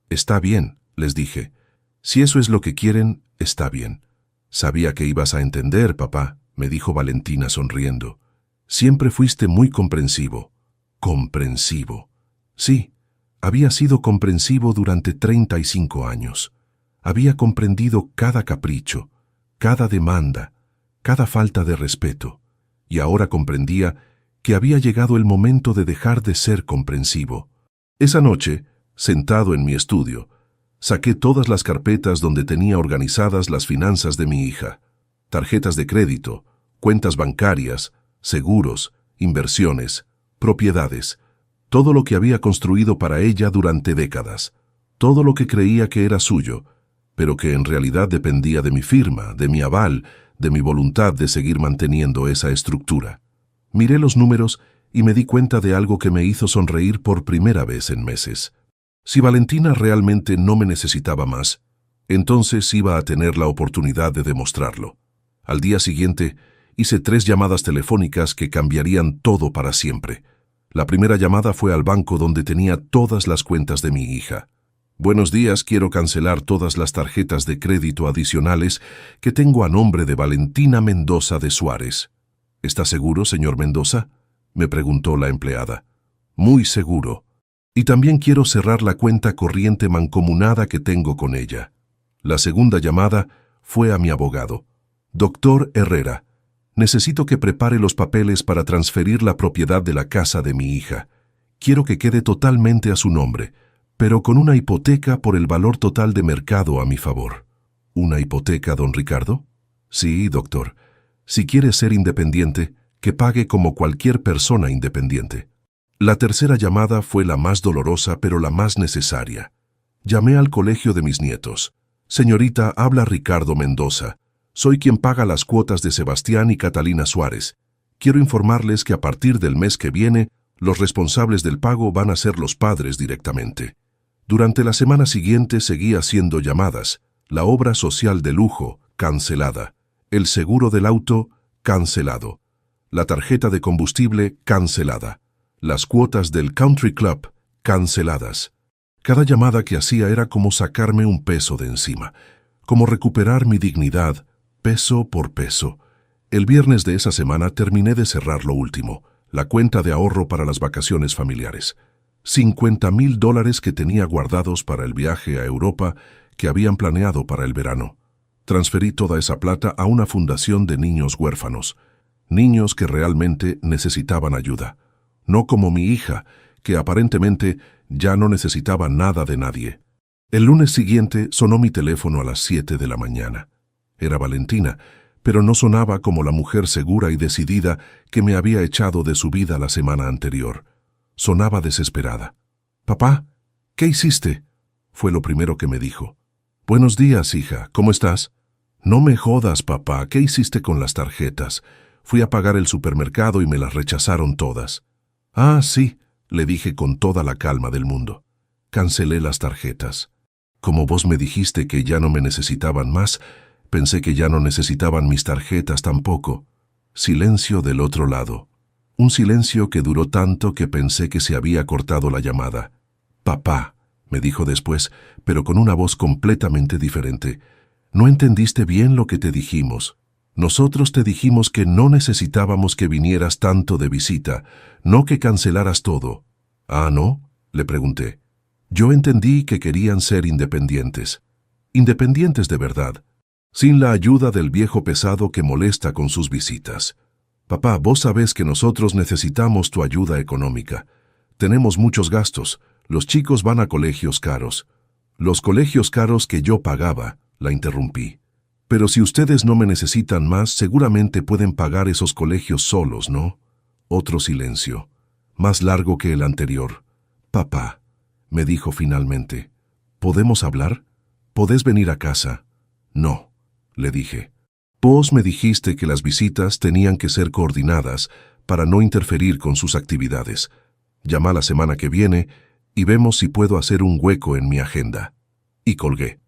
Está bien, les dije. Si eso es lo que quieren, está bien. Sabía que ibas a entender, papá, me dijo Valentina sonriendo. Siempre fuiste muy comprensivo. Comprensivo. Sí, había sido comprensivo durante 35 años. Había comprendido cada capricho, cada demanda, cada falta de respeto. Y ahora comprendía que había llegado el momento de dejar de ser comprensivo. Esa noche, sentado en mi estudio, saqué todas las carpetas donde tenía organizadas las finanzas de mi hija. Tarjetas de crédito, cuentas bancarias, seguros, inversiones, propiedades, todo lo que había construido para ella durante décadas, todo lo que creía que era suyo, pero que en realidad dependía de mi firma, de mi aval, de mi voluntad de seguir manteniendo esa estructura. Miré los números y me di cuenta de algo que me hizo sonreír por primera vez en meses. Si Valentina realmente no me necesitaba más, entonces iba a tener la oportunidad de demostrarlo. Al día siguiente, hice 3 llamadas telefónicas que cambiarían todo para siempre. La primera llamada fue al banco donde tenía todas las cuentas de mi hija. Buenos días, quiero cancelar todas las tarjetas de crédito adicionales que tengo a nombre de Valentina Mendoza de Suárez. ¿Está seguro, señor Mendoza?, me preguntó la empleada. Muy seguro. Y también quiero cerrar la cuenta corriente mancomunada que tengo con ella. La segunda llamada fue a mi abogado. Doctor Herrera, necesito que prepare los papeles para transferir la propiedad de la casa de mi hija. Quiero que quede totalmente a su nombre, pero con una hipoteca por el valor total de mercado a mi favor. ¿Una hipoteca, don Ricardo? Sí, doctor. Si quiere ser independiente, que pague como cualquier persona independiente. La tercera llamada fue la más dolorosa, pero la más necesaria. Llamé al colegio de mis nietos. Señorita, habla Ricardo Mendoza. Soy quien paga las cuotas de Sebastián y Catalina Suárez. Quiero informarles que a partir del mes que viene, los responsables del pago van a ser los padres directamente. Durante la semana siguiente seguí haciendo llamadas. La obra social de lujo, cancelada. El seguro del auto, cancelado. La tarjeta de combustible, cancelada. Las cuotas del country club, canceladas. Cada llamada que hacía era como sacarme un peso de encima, como recuperar mi dignidad, peso por peso. El viernes de esa semana terminé de cerrar lo último, la cuenta de ahorro para las vacaciones familiares. $50,000 que tenía guardados para el viaje a Europa que habían planeado para el verano. Transferí toda esa plata a una fundación de niños huérfanos, niños que realmente necesitaban ayuda. No como mi hija, que aparentemente ya no necesitaba nada de nadie. El lunes siguiente sonó mi teléfono a las 7 de la mañana. Era Valentina, pero no sonaba como la mujer segura y decidida que me había echado de su vida la semana anterior. Sonaba desesperada. «Papá, ¿qué hiciste?», fue lo primero que me dijo. «Buenos días, hija, ¿cómo estás?». «No me jodas, papá, ¿qué hiciste con las tarjetas? Fui a pagar el supermercado y me las rechazaron todas». «Ah, sí», le dije con toda la calma del mundo. «Cancelé las tarjetas. Como vos me dijiste que ya no me necesitaban más, pensé que ya no necesitaban mis tarjetas tampoco». Silencio del otro lado. Un silencio que duró tanto que pensé que se había cortado la llamada. «Papá», me dijo después, pero con una voz completamente diferente, «no entendiste bien lo que te dijimos. Nosotros te dijimos que no necesitábamos que vinieras tanto de visita, no que cancelaras todo». «¿Ah, no?», le pregunté. «Yo entendí que querían ser independientes. Independientes de verdad, sin la ayuda del viejo pesado que molesta con sus visitas. Papá, vos sabés que nosotros necesitamos tu ayuda económica. Tenemos muchos gastos. Los chicos van a colegios caros. Los colegios caros que yo pagaba, la interrumpí. Pero si ustedes no me necesitan más, seguramente pueden pagar esos colegios solos, ¿no? Otro silencio, más largo que el anterior. Papá, me dijo finalmente, ¿podemos hablar? ¿Podés venir a casa? No, le dije. Vos me dijiste que las visitas tenían que ser coordinadas para no interferir con sus actividades. Llama la semana que viene y vemos si puedo hacer un hueco en mi agenda. Y colgué.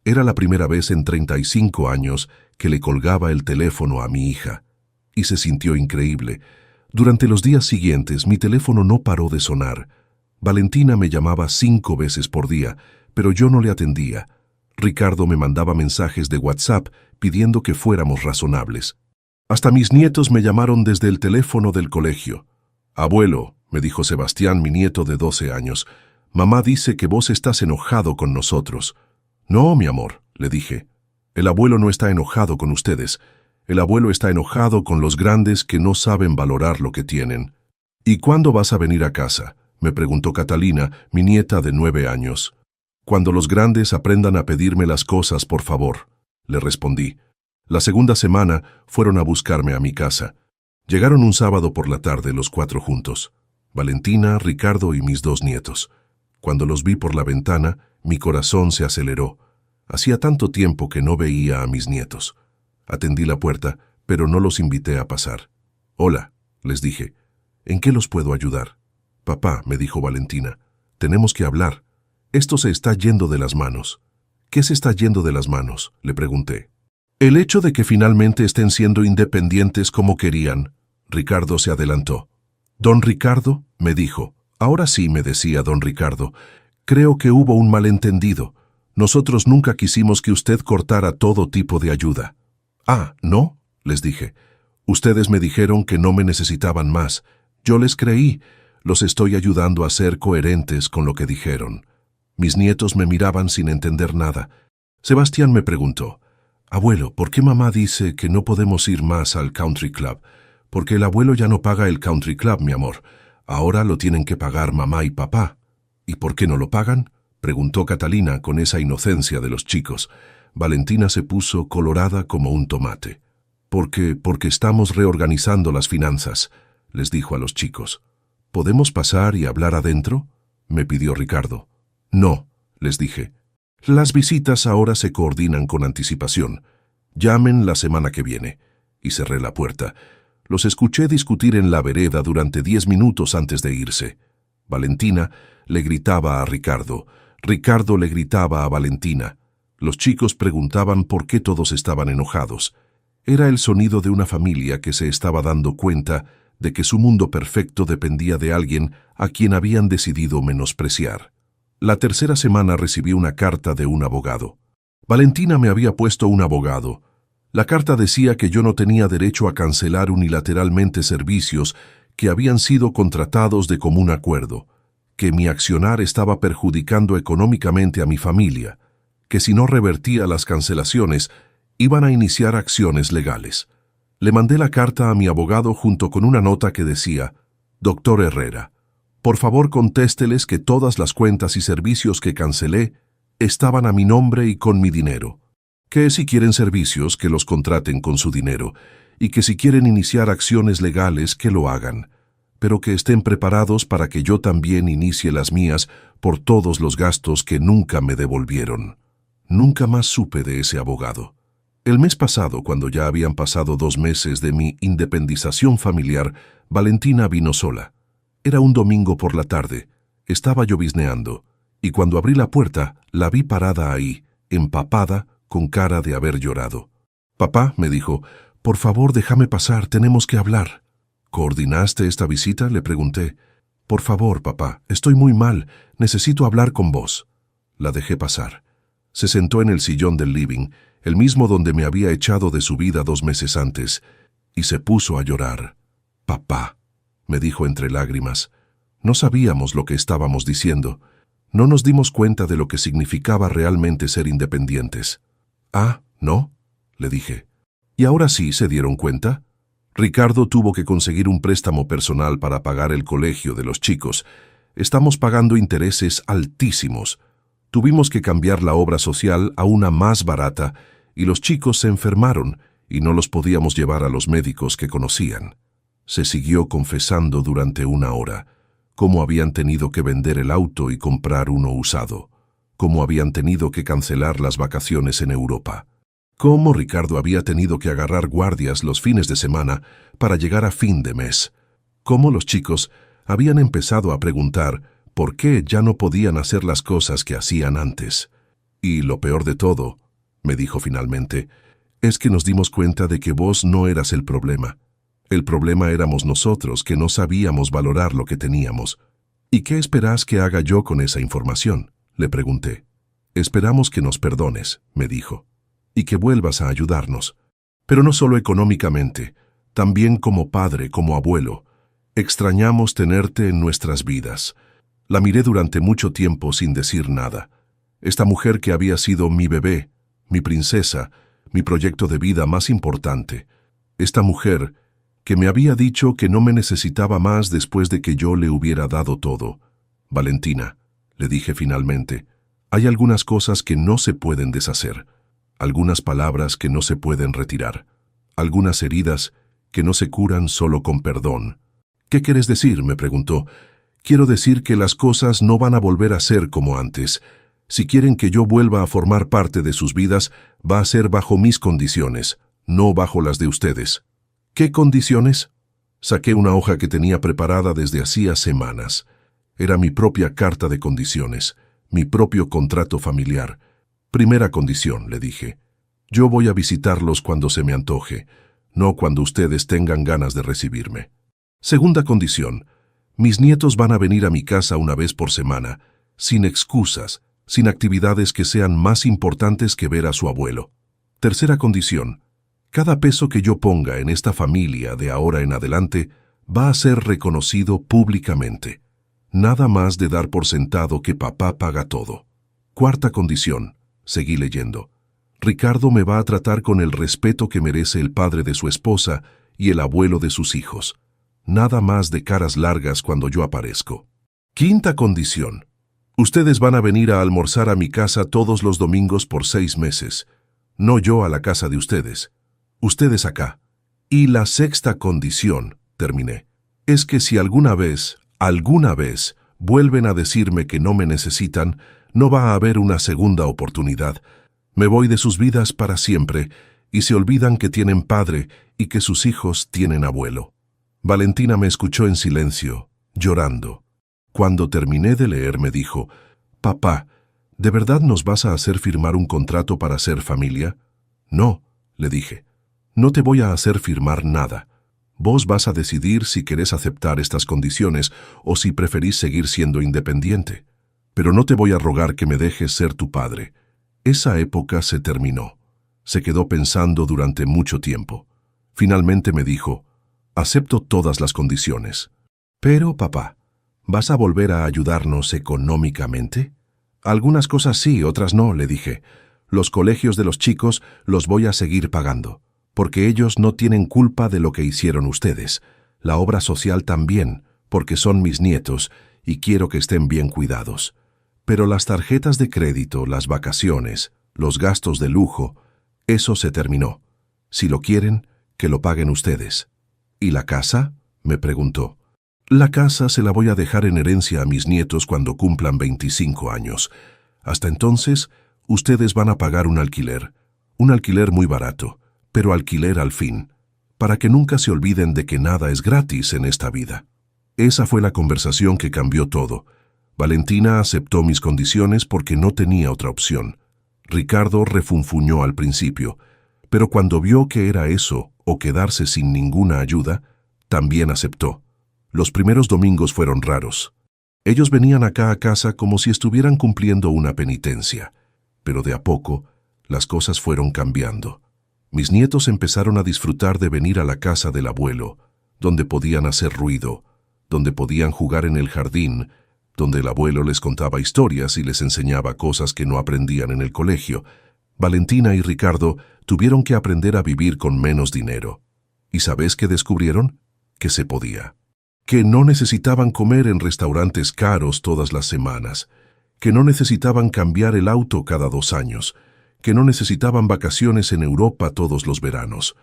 Era la primera vez en 35 años que le colgaba el teléfono a mi hija. Y se sintió increíble. Durante los días siguientes mi teléfono no paró de sonar. Valentina me llamaba 5 veces por día, pero yo no le atendía. Ricardo me mandaba mensajes de WhatsApp pidiendo que fuéramos razonables. Hasta mis nietos me llamaron desde el teléfono del colegio. Abuelo, me dijo Sebastián, mi nieto de 12 años, mamá dice que vos estás enojado con nosotros. No, mi amor, le dije. El abuelo no está enojado con ustedes. El abuelo está enojado con los grandes que no saben valorar lo que tienen. ¿Y cuándo vas a venir a casa?, me preguntó Catalina, mi nieta de 9 años. Cuando los grandes aprendan a pedirme las cosas, por favor, le respondí. La segunda semana fueron a buscarme a mi casa. Llegaron un sábado por la tarde los 4 juntos. Valentina, Ricardo y mis 2 nietos. Cuando los vi por la ventana, mi corazón se aceleró. Hacía tanto tiempo que no veía a mis nietos. Atendí la puerta, pero no los invité a pasar. Hola, les dije. ¿En qué los puedo ayudar? Papá, me dijo Valentina, tenemos que hablar. Esto se está yendo de las manos. ¿Qué se está yendo de las manos?, le pregunté. El hecho de que finalmente estén siendo independientes como querían. Ricardo se adelantó. Don Ricardo, me dijo. Ahora sí, me decía don Ricardo. Creo que hubo un malentendido. Nosotros nunca quisimos que usted cortara todo tipo de ayuda. Ah, ¿no?, les dije. Ustedes me dijeron que no me necesitaban más. Yo les creí. Los estoy ayudando a ser coherentes con lo que dijeron. Mis nietos me miraban sin entender nada. Sebastián me preguntó, abuelo, ¿por qué mamá dice que no podemos ir más al country club? Porque el abuelo ya no paga el country club, mi amor. Ahora lo tienen que pagar mamá y papá. ¿Y por qué no lo pagan?, preguntó Catalina con esa inocencia de los chicos. Valentina se puso colorada como un tomate. Porque estamos reorganizando las finanzas, les dijo a los chicos. ¿Podemos pasar y hablar adentro?, me pidió Ricardo. No, les dije. Las visitas ahora se coordinan con anticipación. Llamen la semana que viene. Y cerré la puerta. Los escuché discutir en la vereda durante 10 minutos antes de irse. Valentina le gritaba a Ricardo. Ricardo le gritaba a Valentina. Los chicos preguntaban por qué todos estaban enojados. Era el sonido de una familia que se estaba dando cuenta de que su mundo perfecto dependía de alguien a quien habían decidido menospreciar. La tercera semana recibí una carta de un abogado. Valentina me había puesto un abogado. La carta decía que yo no tenía derecho a cancelar unilateralmente servicios que habían sido contratados de común acuerdo, que mi accionar estaba perjudicando económicamente a mi familia, que si no revertía las cancelaciones, iban a iniciar acciones legales. Le mandé la carta a mi abogado junto con una nota que decía, Doctor Herrera, por favor contésteles que todas las cuentas y servicios que cancelé estaban a mi nombre y con mi dinero, que si quieren servicios que los contraten con su dinero y que si quieren iniciar acciones legales que lo hagan, pero que estén preparados para que yo también inicie las mías por todos los gastos que nunca me devolvieron. Nunca más supe de ese abogado. El mes pasado, cuando ya habían pasado 2 meses de mi independización familiar, Valentina vino sola. Era un domingo por la tarde, estaba llovizneando, y cuando abrí la puerta, la vi parada ahí, empapada, con cara de haber llorado. Papá, me dijo, por favor déjame pasar, tenemos que hablar. ¿Coordinaste esta visita?, le pregunté. Por favor, papá, estoy muy mal, necesito hablar con vos. La dejé pasar. Se sentó en el sillón del living, el mismo donde me había echado de su vida 2 meses antes, y se puso a llorar. Papá, me dijo entre lágrimas, no sabíamos lo que estábamos diciendo. No nos dimos cuenta de lo que significaba realmente ser independientes. Ah, ¿no?, le dije. ¿Y ahora sí se dieron cuenta? Ricardo tuvo que conseguir un préstamo personal para pagar el colegio de los chicos. Estamos pagando intereses altísimos. Tuvimos que cambiar la obra social a una más barata y los chicos se enfermaron y no los podíamos llevar a los médicos que conocían. Se siguió confesando durante 1 hora cómo habían tenido que vender el auto y comprar uno usado, cómo habían tenido que cancelar las vacaciones en Europa, cómo Ricardo había tenido que agarrar guardias los fines de semana para llegar a fin de mes, cómo los chicos habían empezado a preguntar por qué ya no podían hacer las cosas que hacían antes. Y lo peor de todo, me dijo finalmente, es que nos dimos cuenta de que vos no eras el problema. El problema éramos nosotros, que no sabíamos valorar lo que teníamos. ¿Y qué esperás que haga yo con esa información?, le pregunté. Esperamos que nos perdones, me dijo, y que vuelvas a ayudarnos. Pero no solo económicamente, también como padre, como abuelo. Extrañamos tenerte en nuestras vidas. La miré durante mucho tiempo sin decir nada. Esta mujer que había sido mi bebé, mi princesa, mi proyecto de vida más importante. Esta mujer que me había dicho que no me necesitaba más después de que yo le hubiera dado todo. Valentina, le dije finalmente, hay algunas cosas que no se pueden deshacer, algunas palabras que no se pueden retirar, algunas heridas que no se curan solo con perdón. ¿Qué quieres decir?, me preguntó. Quiero decir que las cosas no van a volver a ser como antes. Si quieren que yo vuelva a formar parte de sus vidas, va a ser bajo mis condiciones, no bajo las de ustedes. ¿Qué condiciones? Saqué una hoja que tenía preparada desde hacía semanas. Era mi propia carta de condiciones, mi propio contrato familiar. Primera condición, le dije. Yo voy a visitarlos cuando se me antoje, no cuando ustedes tengan ganas de recibirme. Segunda condición. Mis nietos van a venir a mi casa 1 vez por semana, sin excusas, sin actividades que sean más importantes que ver a su abuelo. Tercera condición. Cada peso que yo ponga en esta familia de ahora en adelante va a ser reconocido públicamente. Nada más de dar por sentado que papá paga todo. Cuarta condición. Seguí leyendo. Ricardo me va a tratar con el respeto que merece el padre de su esposa y el abuelo de sus hijos. Nada más de caras largas cuando yo aparezco. Quinta condición. Ustedes van a venir a almorzar a mi casa todos los domingos por 6 meses. No yo a la casa de ustedes. Ustedes acá. Y la sexta condición, terminé, es que si alguna vez, vuelven a decirme que no me necesitan, no va a haber una segunda oportunidad. Me voy de sus vidas para siempre y se olvidan que tienen padre y que sus hijos tienen abuelo. Valentina me escuchó en silencio, llorando. Cuando terminé de leer me dijo, «Papá, ¿de verdad nos vas a hacer firmar un contrato para ser familia?» «No», le dije. «No te voy a hacer firmar nada. Vos vas a decidir si querés aceptar estas condiciones o si preferís seguir siendo independiente. Pero no te voy a rogar que me dejes ser tu padre». Esa época se terminó. Se quedó pensando durante mucho tiempo. Finalmente me dijo, «Acepto todas las condiciones. Pero, papá, ¿vas a volver a ayudarnos económicamente?» «Algunas cosas sí, otras no», le dije. «Los colegios de los chicos los voy a seguir pagando, porque ellos no tienen culpa de lo que hicieron ustedes. La obra social también, porque son mis nietos y quiero que estén bien cuidados. Pero las tarjetas de crédito, las vacaciones, los gastos de lujo, eso se terminó. Si lo quieren, que lo paguen ustedes». «¿Y la casa?», me preguntó. «La casa se la voy a dejar en herencia a mis nietos cuando cumplan 25 años. Hasta entonces, ustedes van a pagar un alquiler muy barato, pero alquiler al fin, para que nunca se olviden de que nada es gratis en esta vida». Esa fue la conversación que cambió todo. Valentina aceptó mis condiciones porque no tenía otra opción. Ricardo refunfuñó al principio, pero cuando vio que era eso o quedarse sin ninguna ayuda, también aceptó. Los primeros domingos fueron raros. Ellos venían acá a casa como si estuvieran cumpliendo una penitencia, pero de a poco las cosas fueron cambiando. Mis nietos empezaron a disfrutar de venir a la casa del abuelo, donde podían hacer ruido, donde podían jugar en el jardín, donde el abuelo les contaba historias y les enseñaba cosas que no aprendían en el colegio. Valentina y Ricardo tuvieron que aprender a vivir con menos dinero. ¿Y sabes qué descubrieron? Que se podía. que no necesitaban comer en restaurantes caros todas las semanas, que no necesitaban cambiar el auto cada 2 años, que no necesitaban vacaciones en Europa todos los veranos.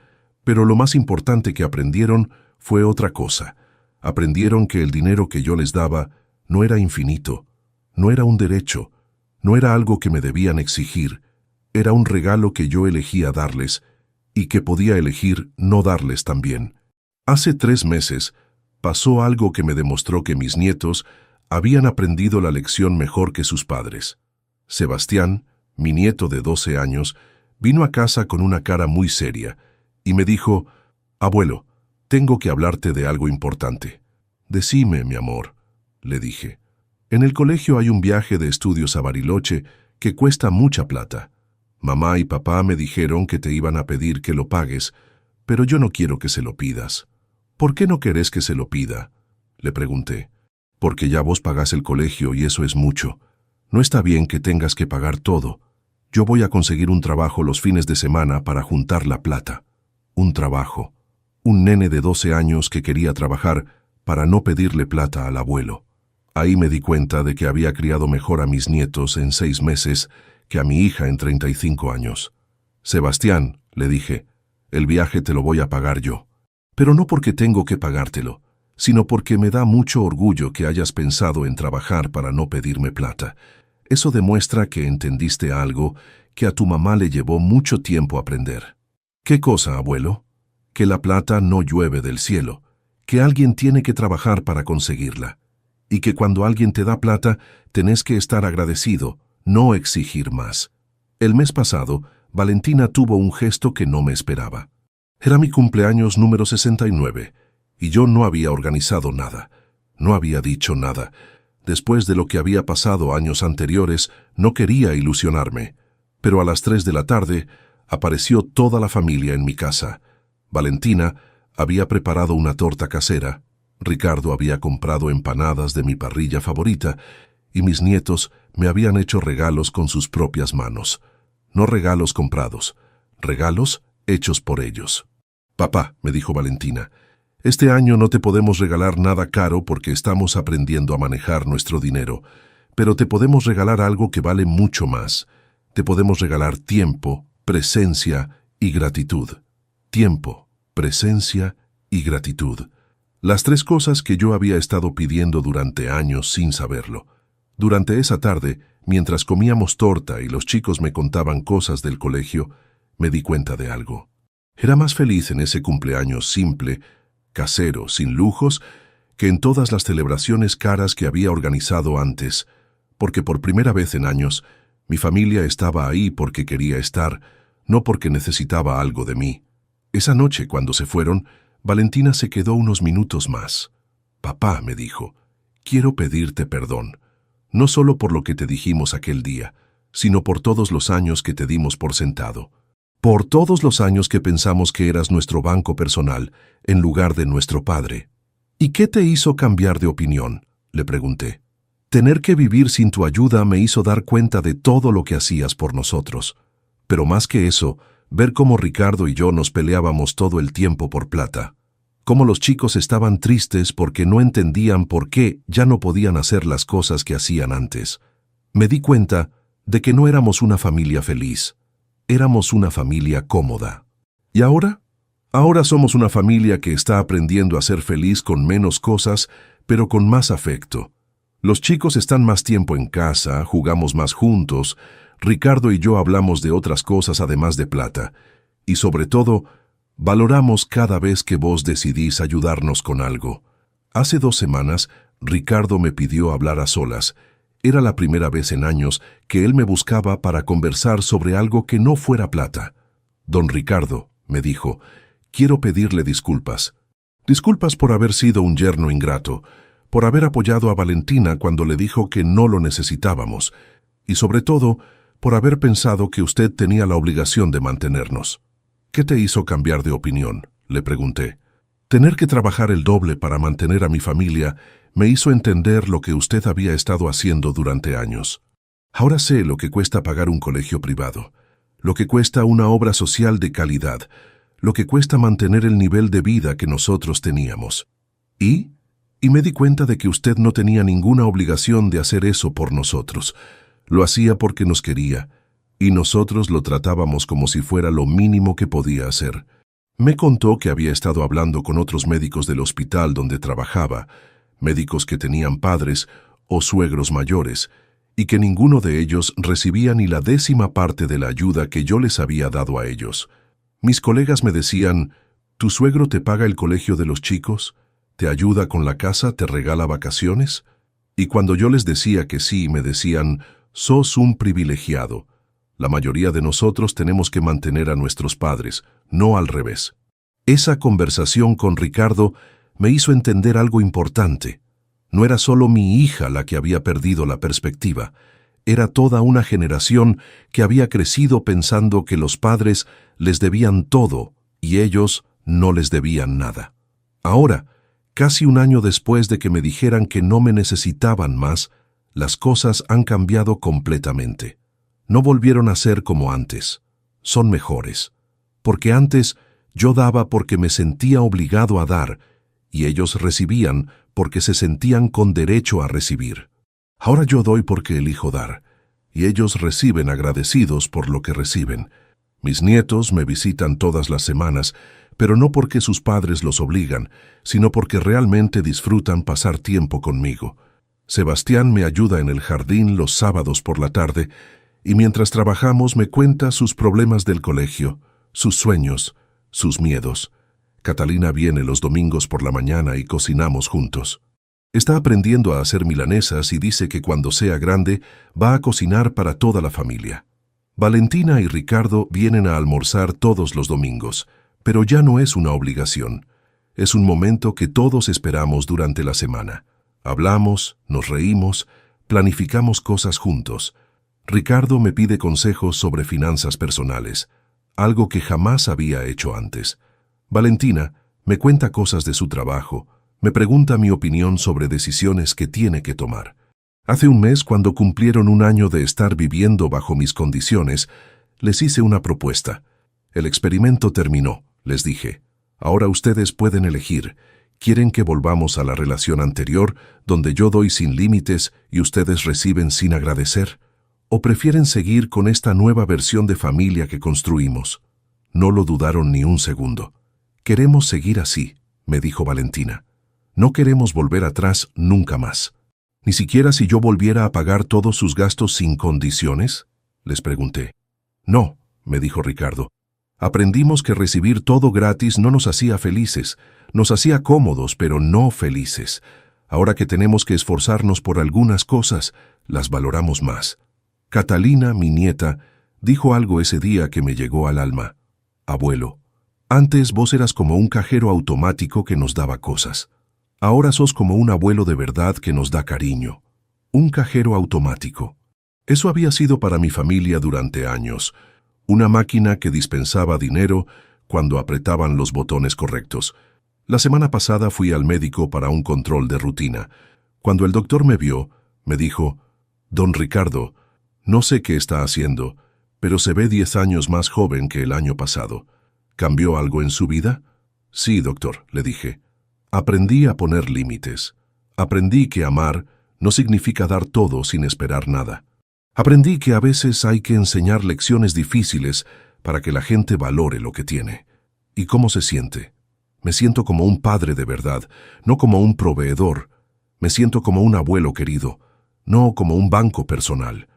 Pero lo más importante que aprendieron fue otra cosa. Aprendieron que el dinero que yo les daba no era infinito, no era un derecho, no era algo que me debían exigir, era un regalo que yo elegía darles y que podía elegir no darles también. Hace 3 meses pasó algo que me demostró que mis nietos habían aprendido la lección mejor que sus padres. Sebastián, mi nieto de 12 años, vino a casa con una cara muy seria y me dijo: «Abuelo, tengo que hablarte de algo importante». «Decime, mi amor», le dije. «En el colegio hay un viaje de estudios a Bariloche que cuesta mucha plata. Mamá y papá me dijeron que te iban a pedir que lo pagues, pero yo no quiero que se lo pidas». «¿Por qué no querés que se lo pida?», le pregunté. «Porque ya vos pagás el colegio y eso es mucho. No está bien que tengas que pagar todo. Yo voy a conseguir un trabajo los fines de semana para juntar la plata». Un trabajo. Un nene de 12 años que quería trabajar para no pedirle plata al abuelo. Ahí me di cuenta de que había criado mejor a mis nietos en 6 meses que a mi hija en 35 años. «Sebastián», le dije, «el viaje te lo voy a pagar yo. Pero no porque tengo que pagártelo, sino porque me da mucho orgullo que hayas pensado en trabajar para no pedirme plata. Eso demuestra que entendiste algo que a tu mamá le llevó mucho tiempo aprender». «¿Qué cosa, abuelo?». «Que la plata no llueve del cielo, que alguien tiene que trabajar para conseguirla, y que cuando alguien te da plata, tenés que estar agradecido, no exigir más». El mes pasado, Valentina tuvo un gesto que no me esperaba. Era mi cumpleaños número 69, y yo no había organizado nada, no había dicho nada. Después de lo que había pasado años anteriores, no quería ilusionarme, pero a las 3 de la tarde apareció toda la familia en mi casa. Valentina había preparado una torta casera, Ricardo había comprado empanadas de mi parrilla favorita, y mis nietos me habían hecho regalos con sus propias manos. No regalos comprados, regalos hechos por ellos. «Papá», me dijo Valentina, «este año no te podemos regalar nada caro porque estamos aprendiendo a manejar nuestro dinero, pero te podemos regalar algo que vale mucho más. Te podemos regalar tiempo, presencia y gratitud». Tiempo, presencia y gratitud. Las 3 cosas que yo había estado pidiendo durante años sin saberlo. Durante esa tarde, mientras comíamos torta y los chicos me contaban cosas del colegio, me di cuenta de algo. Era más feliz en ese cumpleaños simple, casero, sin lujos, que en todas las celebraciones caras que había organizado antes, porque por primera vez en años, mi familia estaba ahí porque quería estar, no porque necesitaba algo de mí. Esa noche, cuando se fueron, Valentina se quedó unos minutos más. «Papá», me dijo, «quiero pedirte perdón, no solo por lo que te dijimos aquel día, sino por todos los años que te dimos por sentado. Por todos los años que pensamos que eras nuestro banco personal, en lugar de nuestro padre». «¿Y qué te hizo cambiar de opinión?», le pregunté. «Tener que vivir sin tu ayuda me hizo dar cuenta de todo lo que hacías por nosotros. Pero más que eso, ver cómo Ricardo y yo nos peleábamos todo el tiempo por plata. Cómo los chicos estaban tristes porque no entendían por qué ya no podían hacer las cosas que hacían antes. Me di cuenta de que no éramos una familia feliz. Éramos una familia cómoda. ¿Y ahora? Ahora somos una familia que está aprendiendo a ser feliz con menos cosas, pero con más afecto. Los chicos están más tiempo en casa, jugamos más juntos, Ricardo y yo hablamos de otras cosas además de plata, y sobre todo, valoramos cada vez que vos decidís ayudarnos con algo. Hace 2 semanas, Ricardo me pidió hablar a solas. Era la primera vez en años que él me buscaba para conversar sobre algo que no fuera plata. «Don Ricardo», me dijo, «quiero pedirle disculpas. Disculpas por haber sido un yerno ingrato, por haber apoyado a Valentina cuando le dijo que no lo necesitábamos, y sobre todo, por haber pensado que usted tenía la obligación de mantenernos». «¿Qué te hizo cambiar de opinión?», le pregunté. «Tener que trabajar el doble para mantener a mi familia me hizo entender lo que usted había estado haciendo durante años. Ahora sé lo que cuesta pagar un colegio privado, lo que cuesta una obra social de calidad, lo que cuesta mantener el nivel de vida que nosotros teníamos. ¿Y?», Y me di cuenta de que usted no tenía ninguna obligación de hacer eso por nosotros. Lo hacía porque nos quería, y nosotros lo tratábamos como si fuera lo mínimo que podía hacer. Me contó que había estado hablando con otros médicos del hospital donde trabajaba, médicos que tenían padres o suegros mayores, y que ninguno de ellos recibía ni la 10ª parte de la ayuda que yo les había dado a ellos. Mis colegas me decían, ¿tu suegro te paga el colegio de los chicos? ¿Te ayuda con la casa? ¿Te regala vacaciones? Y cuando yo les decía que sí, me decían, sos un privilegiado. La mayoría de nosotros tenemos que mantener a nuestros padres, no al revés. Esa conversación con Ricardo me hizo entender algo importante. No era solo mi hija la que había perdido la perspectiva, era toda una generación que había crecido pensando que los padres les debían todo y ellos no les debían nada. Ahora, casi un año después de que me dijeran que no me necesitaban más, las cosas han cambiado completamente. No volvieron a ser como antes. Son mejores. Porque antes yo daba porque me sentía obligado a dar, y ellos recibían porque se sentían con derecho a recibir. Ahora yo doy porque elijo dar, y ellos reciben agradecidos por lo que reciben. Mis nietos me visitan todas las semanas, pero no porque sus padres los obligan, sino porque realmente disfrutan pasar tiempo conmigo. Sebastián me ayuda en el jardín los sábados por la tarde, y mientras trabajamos me cuenta sus problemas del colegio, sus sueños, sus miedos. Catalina viene los domingos por la mañana y cocinamos juntos. Está aprendiendo a hacer milanesas y dice que cuando sea grande va a cocinar para toda la familia. Valentina y Ricardo vienen a almorzar todos los domingos, pero ya no es una obligación. Es un momento que todos esperamos durante la semana. Hablamos, nos reímos, planificamos cosas juntos. Ricardo me pide consejos sobre finanzas personales, algo que jamás había hecho antes. Valentina me cuenta cosas de su trabajo, me pregunta mi opinión sobre decisiones que tiene que tomar. Hace un mes, cuando cumplieron un año de estar viviendo bajo mis condiciones, les hice una propuesta. El experimento terminó, les dije. Ahora ustedes pueden elegir. ¿Quieren que volvamos a la relación anterior, donde yo doy sin límites y ustedes reciben sin agradecer? ¿O prefieren seguir con esta nueva versión de familia que construimos? No lo dudaron ni un segundo. Queremos seguir así, me dijo Valentina. No queremos volver atrás nunca más. ¿Ni siquiera si yo volviera a pagar todos sus gastos sin condiciones?, les pregunté. No, me dijo Ricardo. Aprendimos que recibir todo gratis no nos hacía felices, nos hacía cómodos, pero no felices. Ahora que tenemos que esforzarnos por algunas cosas, las valoramos más. Catalina, mi nieta, dijo algo ese día que me llegó al alma. Abuelo, antes vos eras como un cajero automático que nos daba cosas. Ahora sos como un abuelo de verdad que nos da cariño. Un cajero automático. Eso había sido para mi familia durante años. Una máquina que dispensaba dinero cuando apretaban los botones correctos. La semana pasada fui al médico para un control de rutina. Cuando el doctor me vio, me dijo, «Don Ricardo, no sé qué está haciendo, pero se ve 10 años más joven que el año pasado. ¿Cambió algo en su vida?» «Sí, doctor», le dije. Aprendí a poner límites. Aprendí que amar no significa dar todo sin esperar nada. Aprendí que a veces hay que enseñar lecciones difíciles para que la gente valore lo que tiene. ¿Y cómo se siente? Me siento como un padre de verdad, no como un proveedor. Me siento como un abuelo querido, no como un banco personal.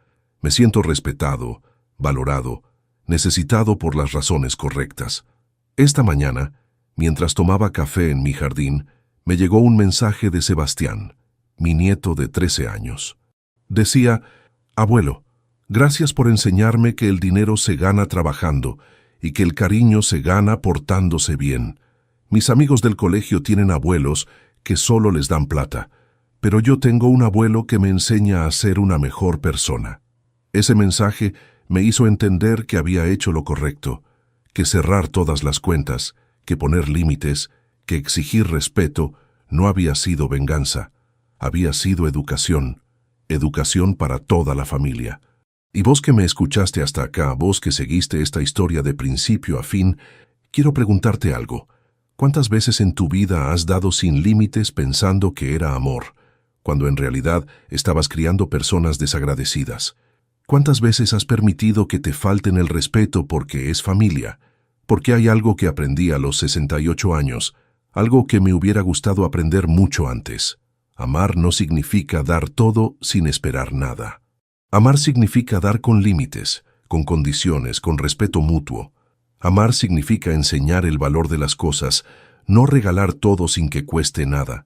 Me siento respetado, valorado, necesitado por las razones correctas. Esta mañana, mientras tomaba café en mi jardín, me llegó un mensaje de Sebastián, mi nieto de 13 años. Decía, «Abuelo, gracias por enseñarme que el dinero se gana trabajando y que el cariño se gana portándose bien. Mis amigos del colegio tienen abuelos que solo les dan plata, pero yo tengo un abuelo que me enseña a ser una mejor persona». Ese mensaje me hizo entender que había hecho lo correcto, que cerrar todas las cuentas, que poner límites, que exigir respeto no había sido venganza, había sido educación, educación para toda la familia. Y vos que me escuchaste hasta acá, vos que seguiste esta historia de principio a fin, quiero preguntarte algo. ¿Cuántas veces en tu vida has dado sin límites pensando que era amor, cuando en realidad estabas criando personas desagradecidas? ¿Cuántas veces has permitido que te falten el respeto porque es familia? Porque hay algo que aprendí a los 68 años, algo que me hubiera gustado aprender mucho antes. Amar no significa dar todo sin esperar nada. Amar significa dar con límites, con condiciones, con respeto mutuo. Amar significa enseñar el valor de las cosas, no regalar todo sin que cueste nada.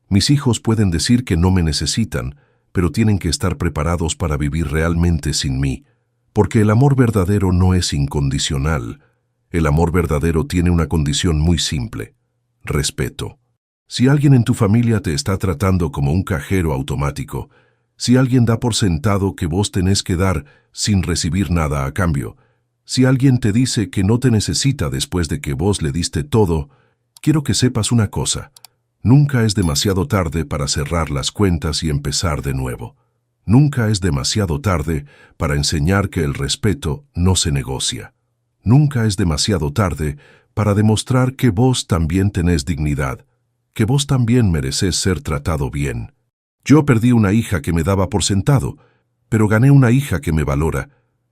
Mis hijos pueden decir que no me necesitan, pero tienen que estar preparados para vivir realmente sin mí, porque el amor verdadero no es incondicional. El amor verdadero tiene una condición muy simple: respeto. Si alguien en tu familia te está tratando como un cajero automático, si alguien da por sentado que vos tenés que dar sin recibir nada a cambio, si alguien te dice que no te necesita después de que vos le diste todo, quiero que sepas una cosa: nunca es demasiado tarde para cerrar las cuentas y empezar de nuevo. Nunca es demasiado tarde para enseñar que el respeto no se negocia. Nunca es demasiado tarde para demostrar que vos también tenés dignidad, que vos también mereces ser tratado bien. Yo perdí una hija que me daba por sentado, pero gané una hija que me valora.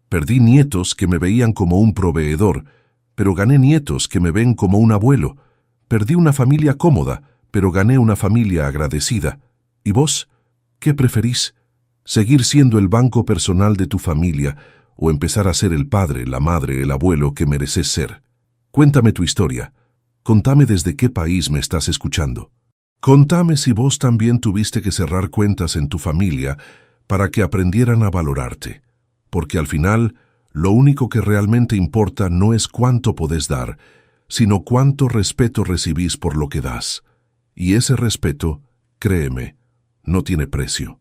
Perdí nietos que me veían como un proveedor, pero gané nietos que me ven como un abuelo. Perdí una familia cómoda, pero gané una familia agradecida. ¿Y vos? ¿Qué preferís? ¿Seguir siendo el banco personal de tu familia o empezar a ser el padre, la madre, el abuelo que mereces ser? Cuéntame tu historia. Contame desde qué país me estás escuchando. Contame si vos también tuviste que cerrar cuentas en tu familia para que aprendieran a valorarte. Porque al final, lo único que realmente importa no es cuánto podés dar, sino cuánto respeto recibís por lo que das. Y ese respeto, créeme, no tiene precio.